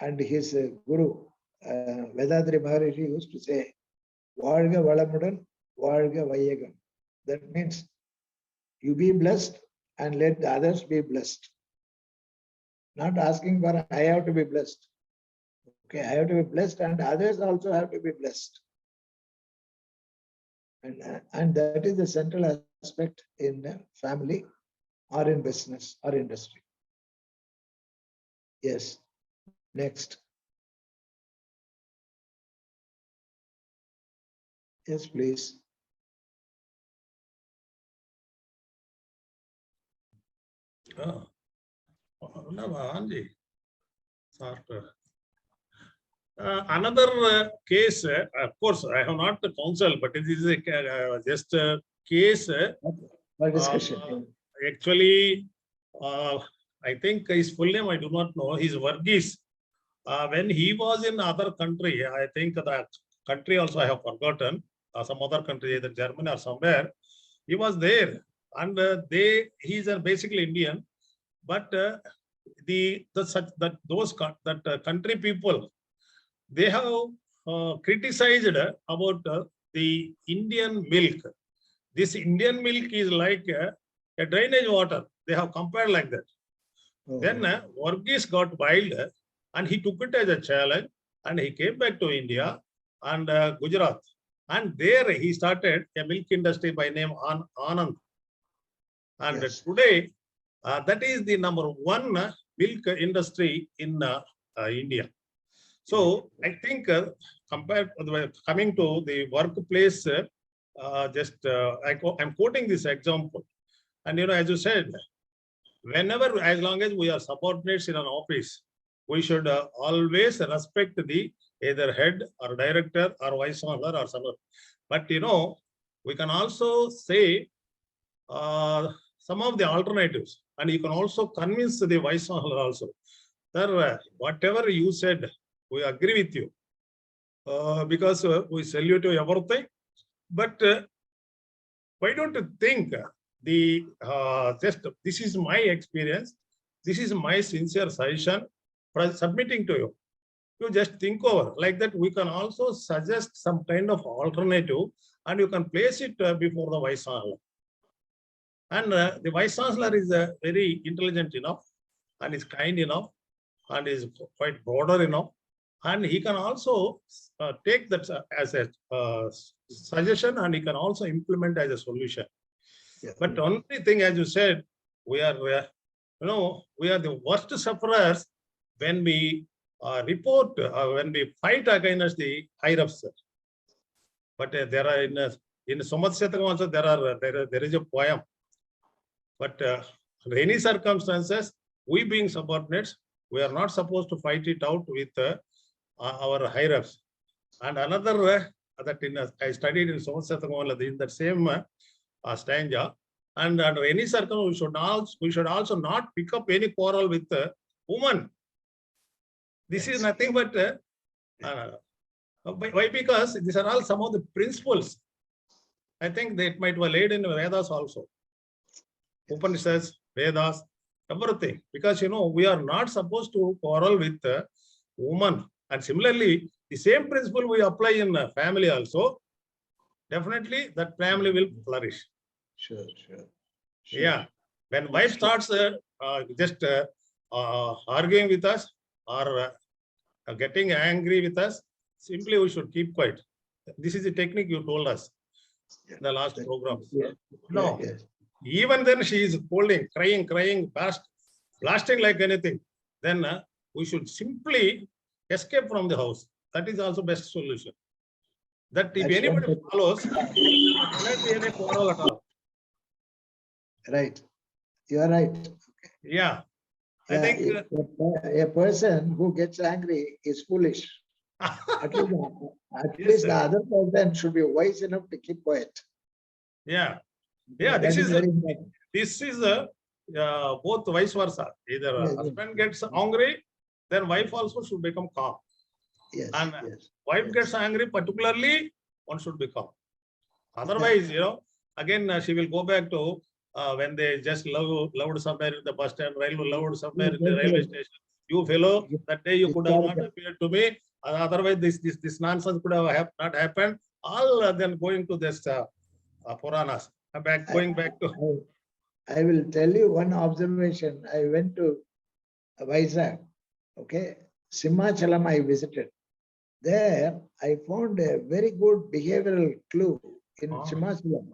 S5: and his guru, Vedadri Maharishi, used to say, Varga Valamudan, Varga Vayagam. That means you be blessed and let the others be blessed. Not asking for, I have to be blessed. Okay, I have to be blessed, and others also have to be blessed. And that is the central aspect in family or in business or industry. Yes. Next. Yes, please.
S2: Another case, of course, I have not counseled, but it is just a case.
S5: For discussion.
S2: Actually, I think his full name I do not know. His Varghese. When he was in other country, I think the country also I have forgotten. Some other country, either Germany or somewhere. He was there, and he's basically Indian, but those country people, they have criticized about the Indian milk. This Indian milk is like a drainage water. They have compared like that.
S5: Oh.
S2: Then Varghese got wild, and he took it as a challenge, and he came back to India and Gujarat. And there he started a milk industry by name Anand. And
S5: Yes.
S2: today, that is the #1 milk industry in India. So I think coming to the workplace, I'm quoting this example. And as you said, whenever, as long as we are subordinates in an office, we should always respect the either head or director or vice chancellor or someone. But we can also say some of the alternatives, and you can also convince the vice chancellor also. Sir, whatever you said, we agree with you because we salute you everything. But why don't you think this is my experience, this is my sincere suggestion for submitting to you. You just think over like that. We can also suggest some kind of alternative, and you can place it before the vice chancellor. And the Vice Chancellor is very intelligent enough and is kind enough and is quite broader enough. And he can also take that as a suggestion, and he can also implement as a solution.
S5: Yeah.
S2: But only thing, as you said, we are, we are the worst sufferers when we report, when we fight against the higher-ups. But there are in Somat Shatakam also there is a poem. But under any circumstances, we being subordinates, we are not supposed to fight it out with our higher-ups. And another that I studied in Somat Shatakam in that same stanza. And under any circumstance, we should also not pick up any quarrel with woman. This is nothing but why? Because these are all some of the principles. I think that might be laid in Vedas also. Upanishads, Vedas, everything. Because we are not supposed to quarrel with woman. And similarly, the same principle we apply in family also. Definitely, that family will flourish.
S5: Sure.
S2: Yeah, when wife starts just arguing with us or getting angry with us, simply we should keep quiet. This is the technique you told us in the last program.
S5: Yeah.
S2: No,
S5: Yes.
S2: even then she is scolding, crying, blasting like anything. Then we should simply escape from the house. That is also best solution. That if
S5: That's
S2: anybody
S5: one-
S2: follows, there cannot be any quarrel at all.
S5: Right. You are right.
S2: Yeah, I
S5: Yeah,
S2: think.
S5: a person who gets angry is foolish. At least,
S2: Yes,
S5: the
S2: sir.
S5: other person should be wise enough to keep quiet.
S2: Yeah,
S5: That
S2: this is
S5: very important.
S2: both vice versa. Either
S5: Yes,
S2: husband gets angry, then wife also should become calm.
S5: Yes.
S2: And
S5: Yes.
S2: wife
S5: yes.
S2: gets angry, particularly one should be calm. Otherwise, again she will go back to when they just loved somewhere in the bus stand, loved somewhere in the railway station. You fellow, that day you could have not appeared to me. Otherwise, this nonsense could have not happened. All then going to this Puranas. Going back to.
S5: I will tell you one observation. I went to Vizag, okay, Simhachalam I visited. There I found a very good behavioral clue in Simhachalam,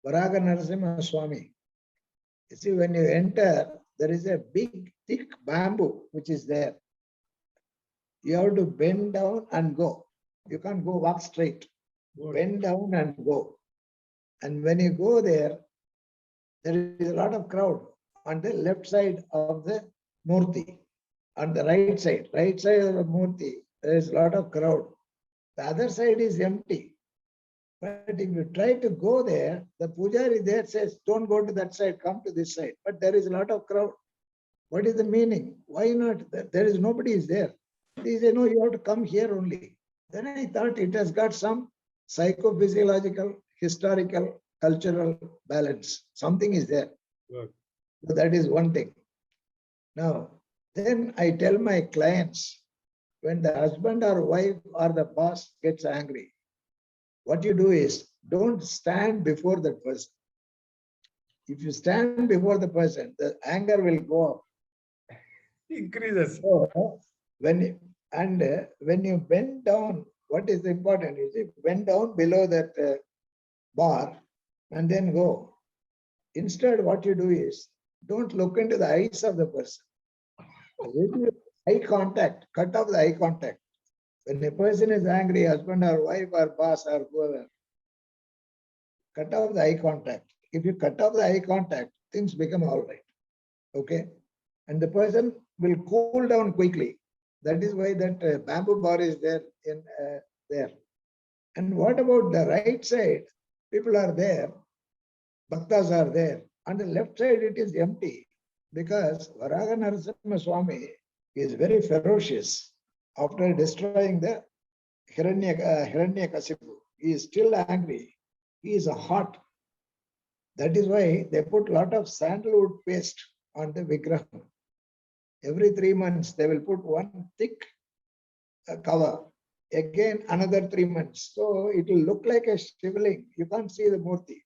S5: Varaga Narasimha Swami. You see, when you enter, there is a big, thick bamboo which is there. You have to bend down and go. You can't go walk straight. Bend down and go. And when you go there is a lot of crowd on the left side of the Murti. On the right side of the Murti, there is a lot of crowd. The other side is empty. But if you try to go there, the pujari there says, don't go to that side, come to this side. But there is a lot of crowd. What is the meaning? Why not? There is nobody is there. He said, no, you have to come here only. Then I thought it has got some psychophysiological, historical, cultural balance. Something is there.
S2: Good.
S5: So that is one thing. Now, then I tell my clients, when the husband or wife or the boss gets angry, what you do is don't stand before that person. If you stand before the person, the anger will go up.
S2: Increases.
S5: So when you bend down, what is important? You see, bend down below that bar and then go. Instead, what you do is don't look into the eyes of the person. Eye contact, cut off the eye contact. When a person is angry, husband or wife or boss or whoever, cut off the eye contact. If you cut off the eye contact, things become all right. Okay? And the person will cool down quickly. That is why that bamboo bar is there in there. And what about the right side? People are there. Bhaktas are there. On the left side, it is empty because Varaga Narasimha Swami is very ferocious. After destroying the Hiranyakasipu, he is still angry. He is hot. That is why they put a lot of sandalwood paste on the Vigraha. Every 3 months, they will put one thick cover. Again, another 3 months. So it will look like a shivling. You can't see the Murti.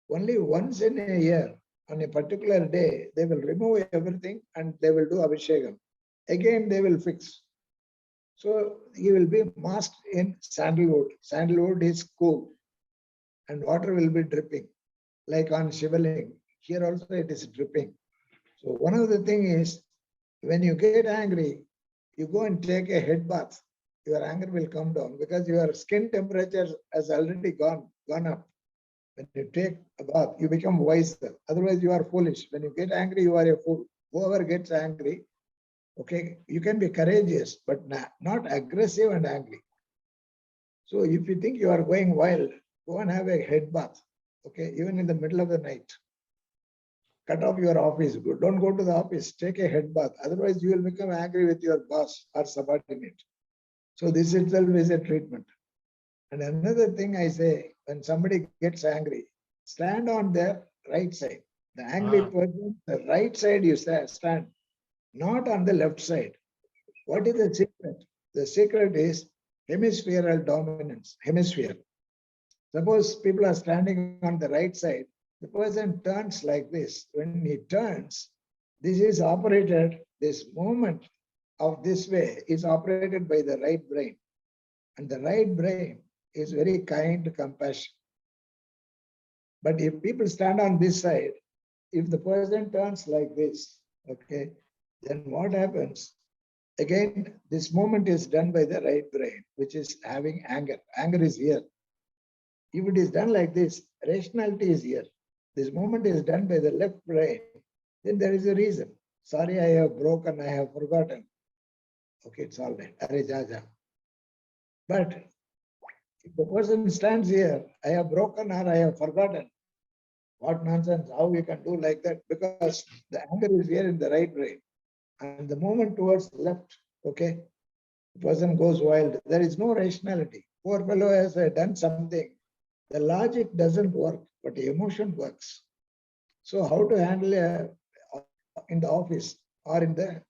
S5: Only once in a year, on a particular day, they will remove everything and they will do Abhishekam. Again, they will fix. So he will be masked in sandalwood. Sandalwood is cool and water will be dripping, like on Shivaling. Here also it is dripping. So one of the thing is, when you get angry, you go and take a head bath. Your anger will come down because your skin temperature has already gone up. When you take a bath, you become wiser. Otherwise, you are foolish. When you get angry, you are a fool. Whoever gets angry, okay, you can be courageous, but not aggressive and angry. So if you think you are going wild, go and have a head bath, okay, even in the middle of the night. Cut off your office. Don't go to the office. Take a head bath. Otherwise, you will become angry with your boss or subordinate. So this itself is a treatment. And another thing I say, when somebody gets angry, stand on their right side. The angry person, the right side you stand, not on the left side. What is the secret? The secret is hemispherical dominance, hemisphere. Suppose people are standing on the right side, the person turns like this. When he turns, this is operated, this movement of this way is operated by the right brain. And the right brain is very kind, compassion. But if people stand on this side, if the person turns like this, okay, then what happens? Again, this movement is done by the right brain, which is having anger. Anger is here. If it is done like this, rationality is here. This movement is done by the left brain, then there is a reason. Sorry, I have broken, I have forgotten. Okay, it's all right. Are Jaja. But if the person stands here, I have broken or I have forgotten. What nonsense, how we can do like that? Because the anger is here in the right brain. And the movement towards the left, okay, the person goes wild. There is no rationality. Poor fellow has done something. The logic doesn't work, but the emotion works. So how to handle in the office or in the,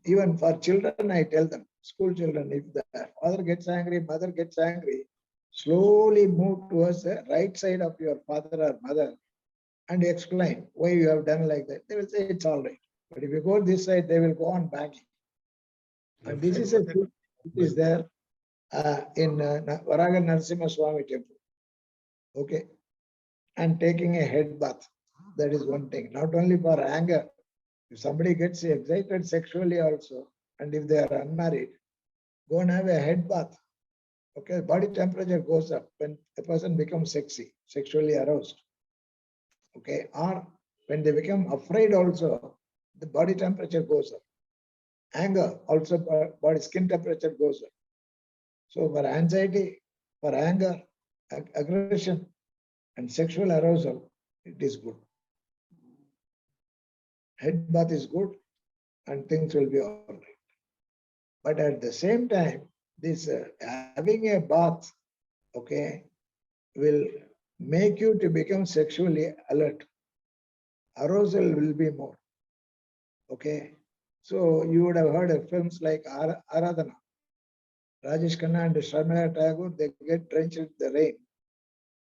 S5: even for children, I tell them, school children, if the father gets angry, mother gets angry, slowly move towards the right side of your father or mother and explain why you have done like that. They will say it's all right. But if you go this side, they will go on backing. And this is a thing which is there in Varaga Narasimha Swami temple. Okay. And taking a head bath. That is one thing. Not only for anger. If somebody gets excited sexually also, and if they are unmarried, go and have a head bath. Okay, body temperature goes up when a person becomes sexy, sexually aroused. Okay, or when they become afraid also, the body temperature goes up. Anger also, body skin temperature goes up. So for anxiety, for anger, aggression, and sexual arousal, it is good. Head bath is good and things will be all right. But at the same time, this having a bath, okay, will make you to become sexually alert. Arousal will be more. Okay. So you would have heard of films like Aradhana. Rajesh Khanna and Sharmila Tagore, they get drenched in the rain.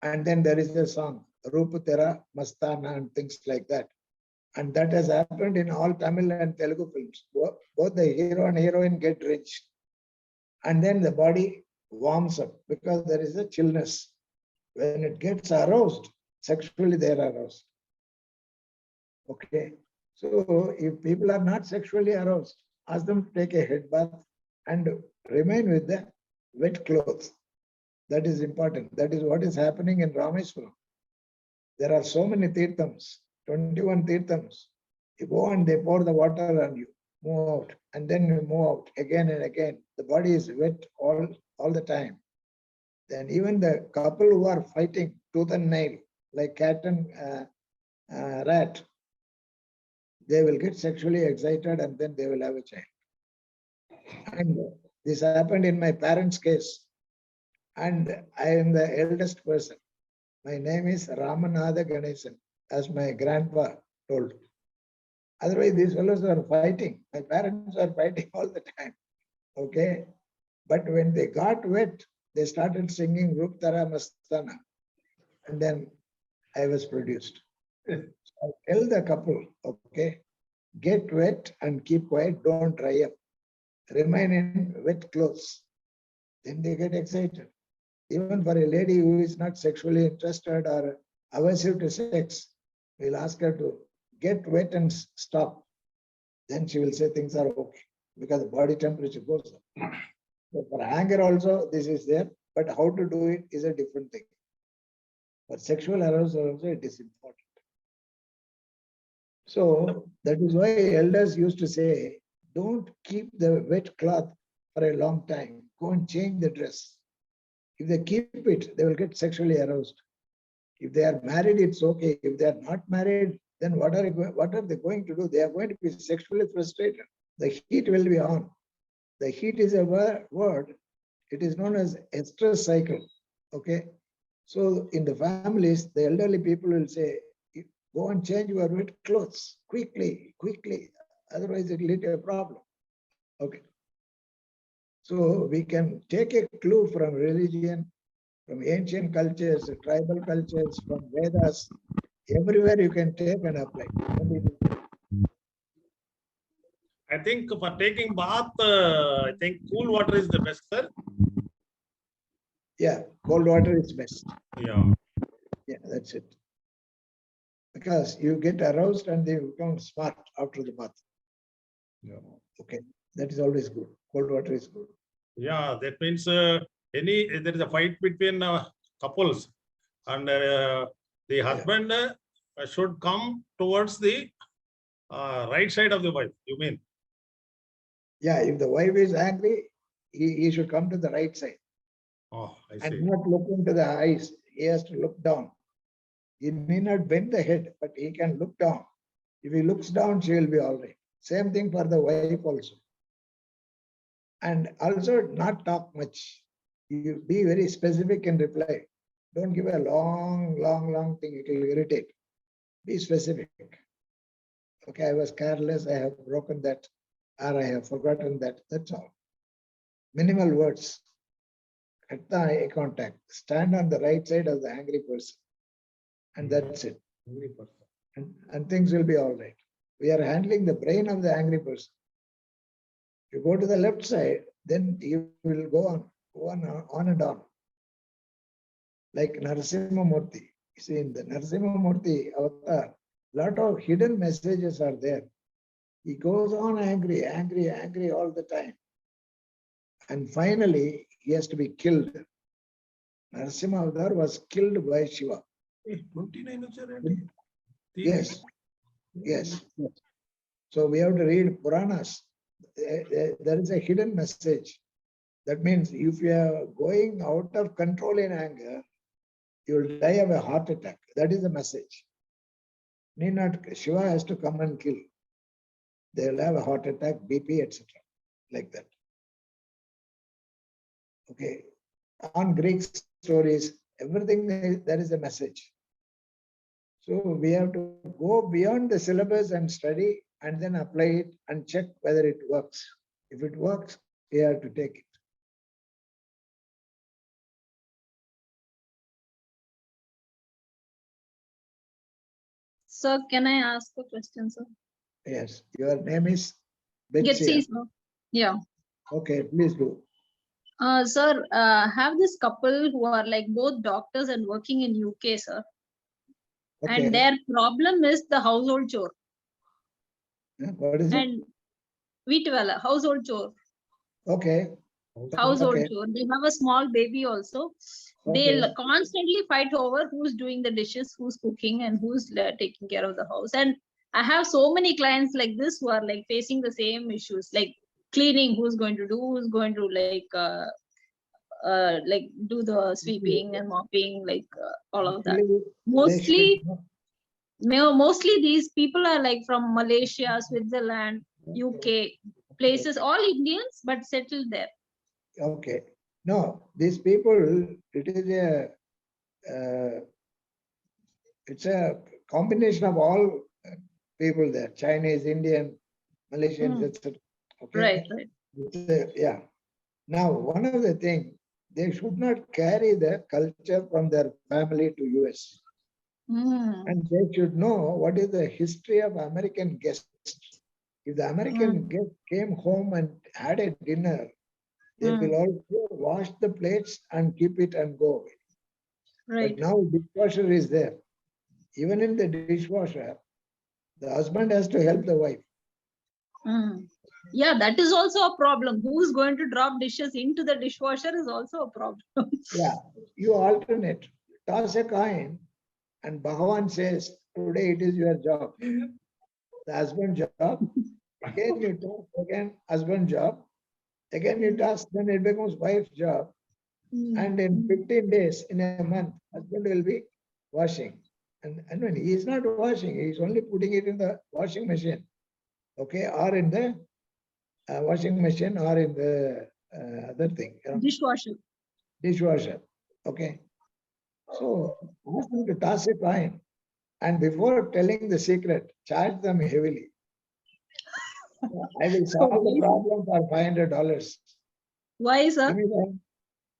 S5: And then there is a song, Rupa Tera Mastana and things like that. And that has happened in all Tamil and Telugu films. Both the hero and heroine get drenched. And then the body warms up because there is a chillness. When it gets aroused, sexually they are aroused. Okay. So if people are not sexually aroused, ask them to take a head bath and remain with the wet clothes. That is important. That is what is happening in Rameswaram. There are so many tirthams, 21 tirthams. You go and they pour the water on you, move out, and then you move out again and again. The body is wet all the time. Then even the couple who are fighting tooth and nail, like cat and rat, they will get sexually excited and then they will have a child. And this happened in my parents' case. And I am the eldest person. My name is Ramanatha Ganesan, as my grandpa told. Otherwise, these fellows are fighting. My parents are fighting all the time. Okay. But when they got wet, they started singing Rup Tara Mastana. And then I was produced. So I tell the couple, okay, get wet and keep quiet, don't dry up. Remain in wet clothes. Then they get excited. Even for a lady who is not sexually interested or aversive to sex, we'll ask her to get wet and stop. Then she will say things are okay because the body temperature goes up. So for anger also, this is there, but how to do it is a different thing. For sexual arousal also, it is important. So that is why elders used to say, don't keep the wet cloth for a long time. Go and change the dress. If they keep it, they will get sexually aroused. If they are married, it's okay. If they are not married, then what are they going to do? They are going to be sexually frustrated. The heat will be on. The heat is a word. It is known as estrous cycle. Okay. So in the families, the elderly people will say, go and change your wet clothes quickly, quickly. Otherwise, it will lead to a problem. Okay. So we can take a clue from religion, from ancient cultures, tribal cultures, from Vedas. Everywhere you can take and apply.
S2: I think for taking bath, I think cool water is the best, sir.
S5: Yeah, cold water is best.
S2: Yeah.
S5: Yeah, that's it. Because you get aroused and they become smart after the bath.
S2: Yeah.
S5: Okay, that is always good. Cold water is good.
S2: Yeah, that means there is a fight between couples, and the husband should come towards the right side of the wife. You mean?
S5: Yeah, if the wife is angry, he should come to the right side.
S2: Oh, I
S5: And
S2: see.
S5: not look into the eyes. He has to look down. He may not bend the head, but he can look down. If he looks down, she will be all right. Same thing for the wife also. And also not talk much. You be very specific in reply. Don't give a long thing. It will irritate. Be specific. Okay, I was careless. I have broken that, or I have forgotten that. That's all. Minimal words. At the eye contact. Stand on the right side of the angry person. And that's it. And things will be all right. We are handling the brain of the angry person. If you go to the left side, then you will go on and on. Like Narasimha Murthy. You see, in the Narasimha Murthy avatar, lot of hidden messages are there. He goes on angry all the time. And finally, he has to be killed. Narasimha avatar was killed by Shiva.
S2: 29
S5: Yes. Yes. So we have to read Puranas. There is a hidden message. That means if you are going out of control in anger, you will die of a heart attack. That is the message. Need not, Shiva has to come and kill. They will have a heart attack, BP, etc. Like that. Okay. On Greek stories, everything there is a message. So we have to go beyond the syllabus and study and then apply it and check whether it works. If it works, we have to take it.
S6: Sir, can I ask a question, sir?
S5: Yes. Your name is
S6: Getsi,
S5: Betsy.
S6: sir. Yeah.
S5: Okay, please do.
S6: Sir, have this couple who are like both doctors and working in UK, sir.
S5: Okay.
S6: And their problem is the household chore.
S5: What is it?
S6: And Vitwala, household chore.
S5: Okay.
S6: Household
S5: Okay.
S6: chore. They have a small baby also.
S5: Okay.
S6: They'll constantly fight over who's doing the dishes, who's cooking, and who's taking care of the house. And I have so many clients like this who are like facing the same issues, like cleaning, who's going to do, who's going to like do the sweeping and mopping, like all of that.
S5: Actually,
S6: Mostly these people are like from Malaysia, Switzerland, UK, places, all Indians, but settled there.
S5: Okay. No, these people, it's a combination of all people there, Chinese, Indian, Malaysians, etc. Okay.
S6: Right.
S5: Yeah. Now, one of the things, they should not carry the culture from their family to US. And they should know what is the history of American guests. If the American guest came home and had a dinner, they will also wash the plates and keep it and go away.
S6: Right.
S5: But now dishwasher is there. Even in the dishwasher, the husband has to help the wife.
S6: Yeah, that is also a problem. Who's going to drop dishes into the dishwasher is also a problem.
S5: Yeah, you alternate. Toss a coin, and Bhagavan says, today it is your job. The husband job. Again you toss, again husband job. Again you toss, then it becomes wife's job. And in 15 days, in a month, husband will be washing. And when he is not washing, he is only putting it in the washing machine. Okay, or in the washing machine, or in the other thing,
S6: Dishwasher.
S5: dishwasher. Okay. So ask them to toss a coin. And before telling the secret, charge them heavily. I will solve the problem for $500.
S6: Why, sir?
S5: Give me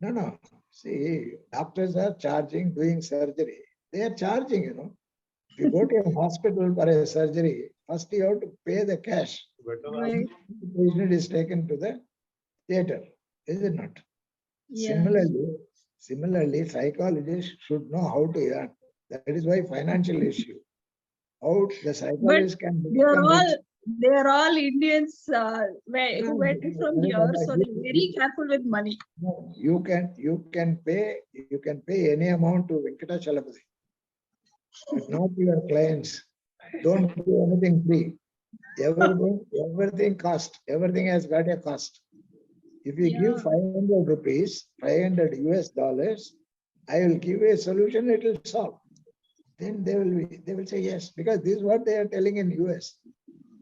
S5: that. No. See, doctors are charging, doing surgery. They are charging, If you go to a hospital for a surgery, first you have to pay the cash.
S6: Right.
S5: The patient is taken to the theater, is it not?
S6: Yeah.
S5: Similarly, psychologists should know how to earn. That is why financial issue. How the psychologist can become rich.
S6: They are all Indians who went from here, so they're very careful with money.
S5: No, you can pay any amount to Venkatachalapati, but not your clients. Don't do anything free. Everything cost. Everything has got a cost. If you give 500 rupees, $500 US, I will give a solution, it will solve. Then they will say yes, because this is what they are telling in US.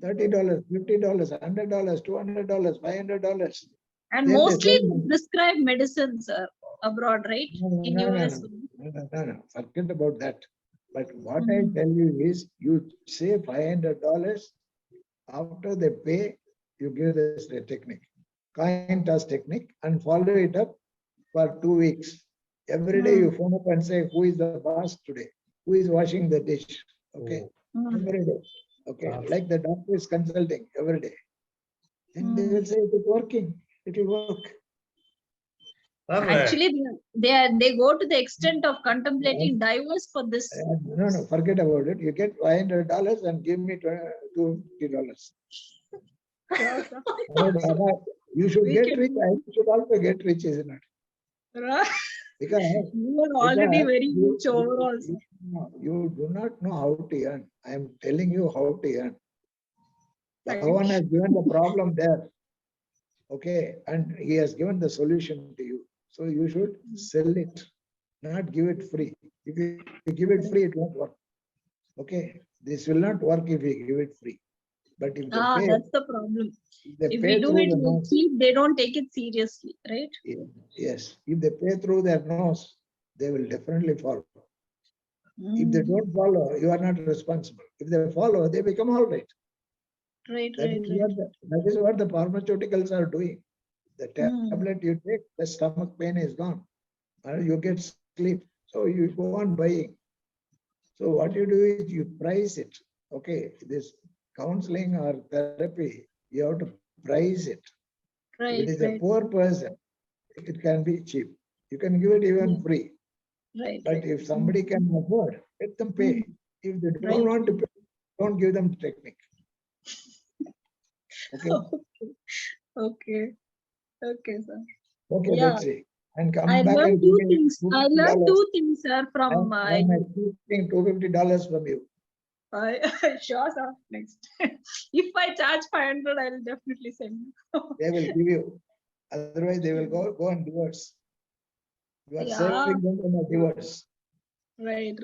S5: $30, $50, $100, $200, $500.
S6: And
S5: Then they
S6: mostly
S5: say,
S6: they prescribe medicines abroad, right? In US.
S5: No, forget about that. But what I tell you is, you say $500, after they pay, you give this technique, coin toss technique, and follow it up for 2 weeks. Every day you phone up and say, who is the boss today? Who is washing the dish? Okay, every day. Okay, like the doctor is consulting every day. Then they will say it is working. It will work.
S6: Actually, they go to the extent of contemplating divorce for this.
S5: No, forget about it. You get $500 and give me $250. You should get rich. I should also get rich, isn't it? Because
S6: you are already very rich overall.
S5: You do not know how to earn. I am telling you how to earn. Bhagavan has given the problem there. Okay, and he has given the solution to you. So you should sell it, not give it free. If you give it free, it won't work. Okay, this will not work if you give it free. But if they pay,
S6: that's the problem. If
S5: we
S6: do it cheap, they don't take it seriously, right?
S5: Yes, if they pay through their nose, they will definitely follow. If they don't follow, you are not responsible. If they follow, they become all right. That is what the pharmaceuticals are doing. The tablet you take, the stomach pain is gone. You get sleep. So you go on buying. So what you do is you price it. Okay, this counseling or therapy, you have to price it. If it is a poor person, it can be cheap. You can give it even free. But if somebody can afford, let them pay. If they don't want to pay, don't give them technique. Okay.
S6: Okay, sir.
S5: Okay, let's see. And come
S6: I
S5: back
S6: learned
S5: and
S6: two
S5: give me
S6: things. I learned two things, sir, from
S5: I'm expecting $250 from you.
S6: Sure, sir. Next. If I charge 500, I will definitely send you.
S5: They will give you. Otherwise, they will go and divorce. You are saving them from a divorce.
S6: Right.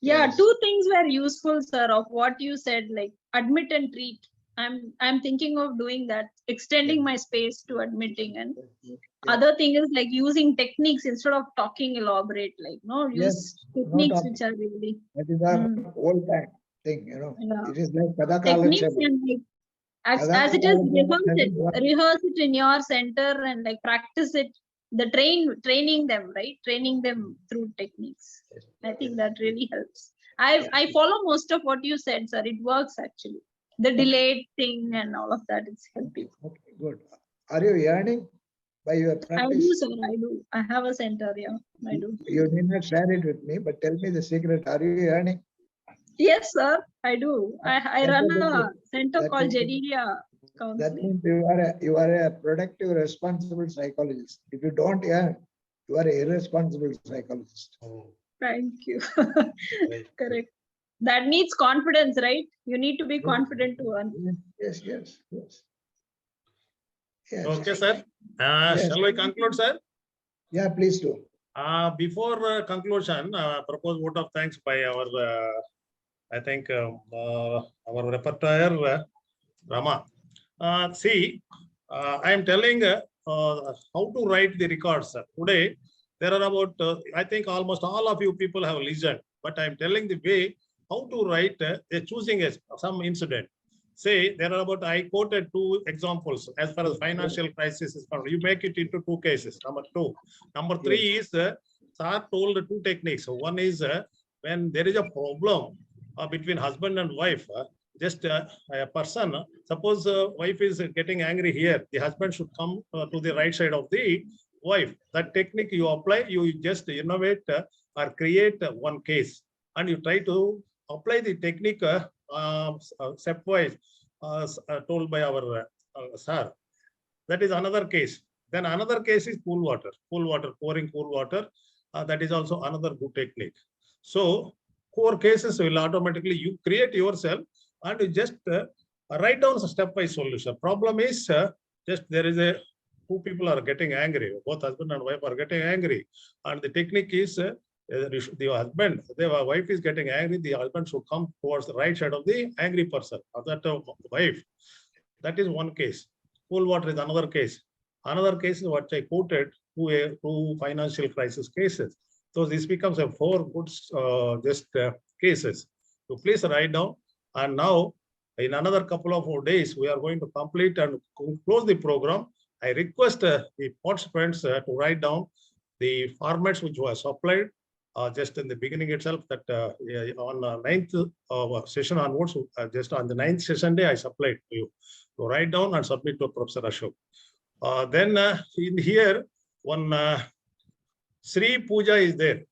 S6: Yeah, two things were useful, sir, of what you said, like admit and treat. I'm thinking of doing that, extending my space to admitting, and other thing is like using techniques instead of talking elaborate, like use techniques which are really.
S5: That is our old time thing, It is like techniques
S6: and like as it is, rehearse it in your center and like practice it training them, right? Training them through techniques. I think that really helps. I follow most of what you said, sir. It works actually. The delayed thing and all of that is helping.
S5: Okay, good. Are you earning by your
S6: I do,
S5: practice?
S6: sir. I do. I have a center. Yeah, I do.
S5: You need not share it with me, but tell me the secret. Are you earning?
S6: Yes, sir. I do. I
S5: That
S6: run
S5: means-
S6: a center
S5: that
S6: called
S5: means-
S6: Jedidia
S5: That
S6: Counseling.
S5: means you are a productive, responsible psychologist. If you don't earn, you are an irresponsible psychologist.
S6: Thank you.
S2: Right.
S6: Correct. That needs confidence, right? You need to be confident to earn.
S5: Yes, yes, yes. Yes.
S2: Okay, sir.
S5: Yes.
S2: Shall we conclude, sir?
S5: Yeah, please do.
S2: Before conclusion, propose vote of thanks by our, I think, our repertoire, Rama. See, I am telling how to write the records. Today, there are about, I think almost all of you people have listened, but I am telling the way how to write, choosing some incident. Say, there are about, I quoted 2 examples as far as financial crisis is concerned. You make it into 2 cases. Number 2. Number 3 is, Sir told 2 techniques. So one is when there is a problem between husband and wife, just a person, suppose wife is getting angry here, the husband should come to the right side of the wife. That technique you apply, you just innovate or create one case, and you try to apply the technique stepwise told by our sir. That is another case. Then another case is pouring cool water. That is also another good technique. So 4 cases will automatically you create yourself, and you just write down a step-wise solution. Problem is just there is a 2 people are getting angry. Both husband and wife are getting angry, and the technique is the wife is getting angry. The husband should come towards the right side of the angry person, of that wife. That is one case. Cool water is another case. Another case is what I quoted, 2 financial crisis cases. So this becomes a 4 good cases. So please write down. And now, in another couple of days, we are going to complete and close the program. I request the participants to write down the formats which were supplied just in the beginning itself, that on 9th session onwards, just on the 9th session day, I supplied to you. So write down and submit to Professor Ashok. Then in here, one Sri Puja is there.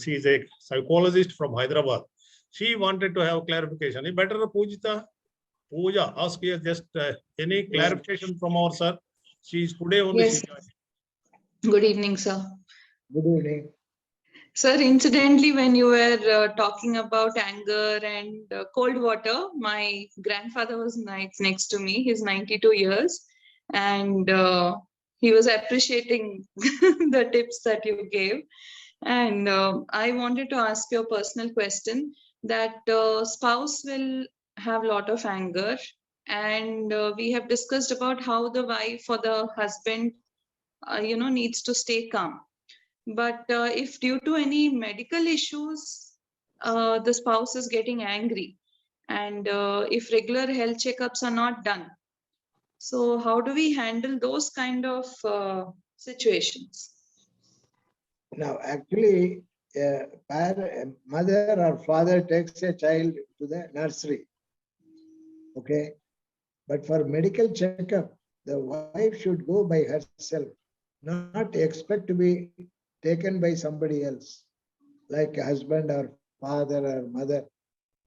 S2: She is a psychologist from Hyderabad. She wanted to have clarification. It's better Pujita. Puja, ask here just any clarification from our sir. She is today only.
S7: Yes. Good evening, sir.
S5: Good evening.
S7: Sir, incidentally, when you were talking about anger and cold water, my grandfather was next to me. He's 92 years, and he was appreciating the tips that you gave. And I wanted to ask you a personal question that spouse will have a lot of anger, and we have discussed about how the wife or the husband, needs to stay calm. But if due to any medical issues, the spouse is getting angry, and if regular health checkups are not done, so how do we handle those kind of situations?
S5: Now, actually, mother or father takes a child to the nursery. Okay. But for medical checkup, the wife should go by herself, not expect to be taken by somebody else, like a husband or father or mother.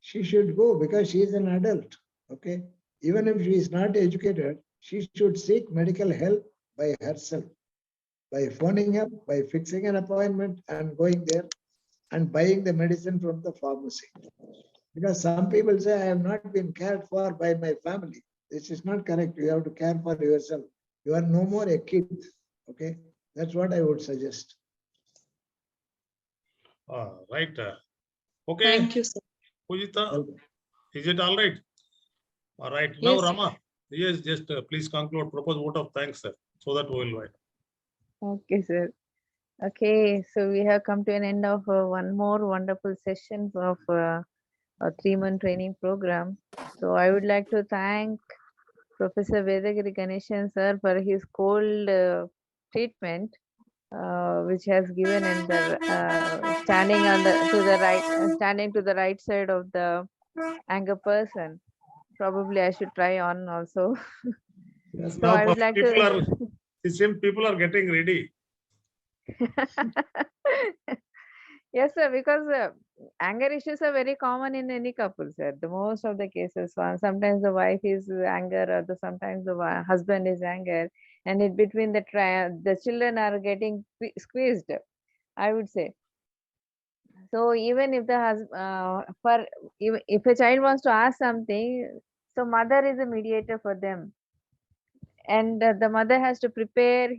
S5: She should go because she is an adult. Okay. Even if she is not educated, she should seek medical help by herself, by phoning up, by fixing an appointment and going there and buying the medicine from the pharmacy. Because some people say, I have not been cared for by my family. This is not correct. You have to care for yourself. You are no more a kid. Okay. That's what I would suggest.
S2: Right. Okay.
S7: Thank you, sir.
S2: Pujita, is it all right? All right. Now,
S7: Yes.
S2: Rama, yes, just please conclude. Propose vote of thanks, sir, so that we will write.
S1: Okay, sir. Okay, so we have come to an end of one more wonderful session of a 3-month training program. So I would like to thank Professor Vedagiri Ganeshan sir for his cold treatment, which has given in the standing to the right side of the anger person. Probably I should try on also. So
S2: Now
S1: I would like to.
S2: people are getting ready.
S1: Yes, sir, because anger issues are very common in any couple, sir. The most of the cases, sometimes the wife is anger, or sometimes the husband is anger, and in between the children are getting squeezed, I would say. So even if the husband, if a child wants to ask something, so mother is a mediator for them, and the mother has to prepare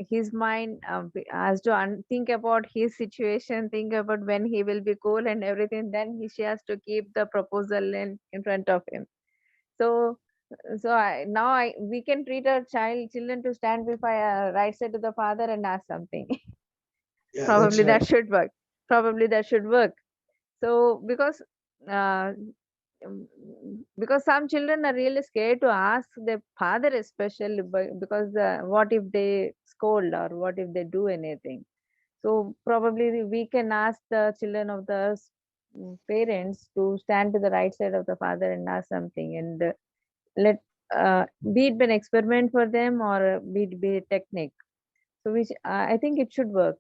S1: his mind, has to think about his situation, think about when he will be cool and everything. Then she has to keep the proposal in front of him. So we can treat our children to stand before right side to the father and ask something.
S5: Yeah,
S1: Probably
S5: that's right.
S1: that should work. Probably that should work. So uh, because some children are really scared to ask their father, especially because what if they scold or what if they do anything. So probably we can ask the children of the parents to stand to the right side of the father and ask something, and let be it an experiment for them, or be a technique. So which I think it should work.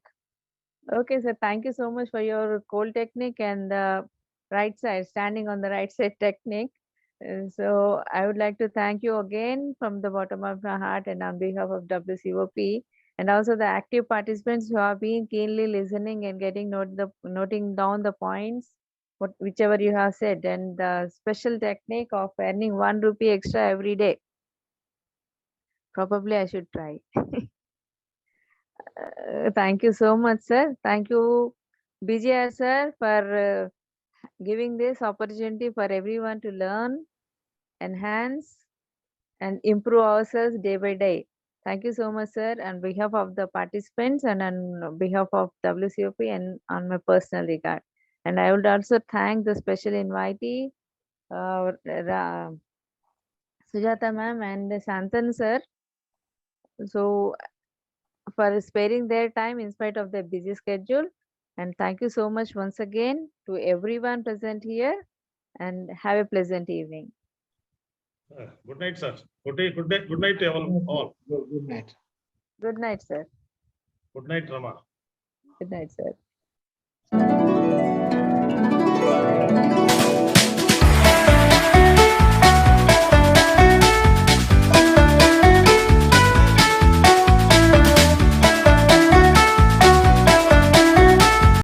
S1: Okay, sir. Thank you so much for your cold technique and the right side, standing on the right side technique. So I would like to thank you again from the bottom of my heart and on behalf of WCOP, and also the active participants who have been keenly listening and noting down the points, whichever you have said, and the special technique of earning 1 rupee extra every day. Probably I should try. Thank you so much, sir. Thank you, BGR sir, for giving this opportunity for everyone to learn, enhance, and improve ourselves day by day. Thank you so much, sir, on behalf of the participants and on behalf of WCOP and on my personal regard. And I would also thank the special invitee, Sujata ma'am and Shantan sir. So for sparing their time in spite of their busy schedule. And thank you so much once again to everyone present here, and have a pleasant evening.
S2: Good night, sir. Good night, all.
S5: Good night.
S1: Good night, sir.
S2: Good night, Rama.
S1: Good night, sir.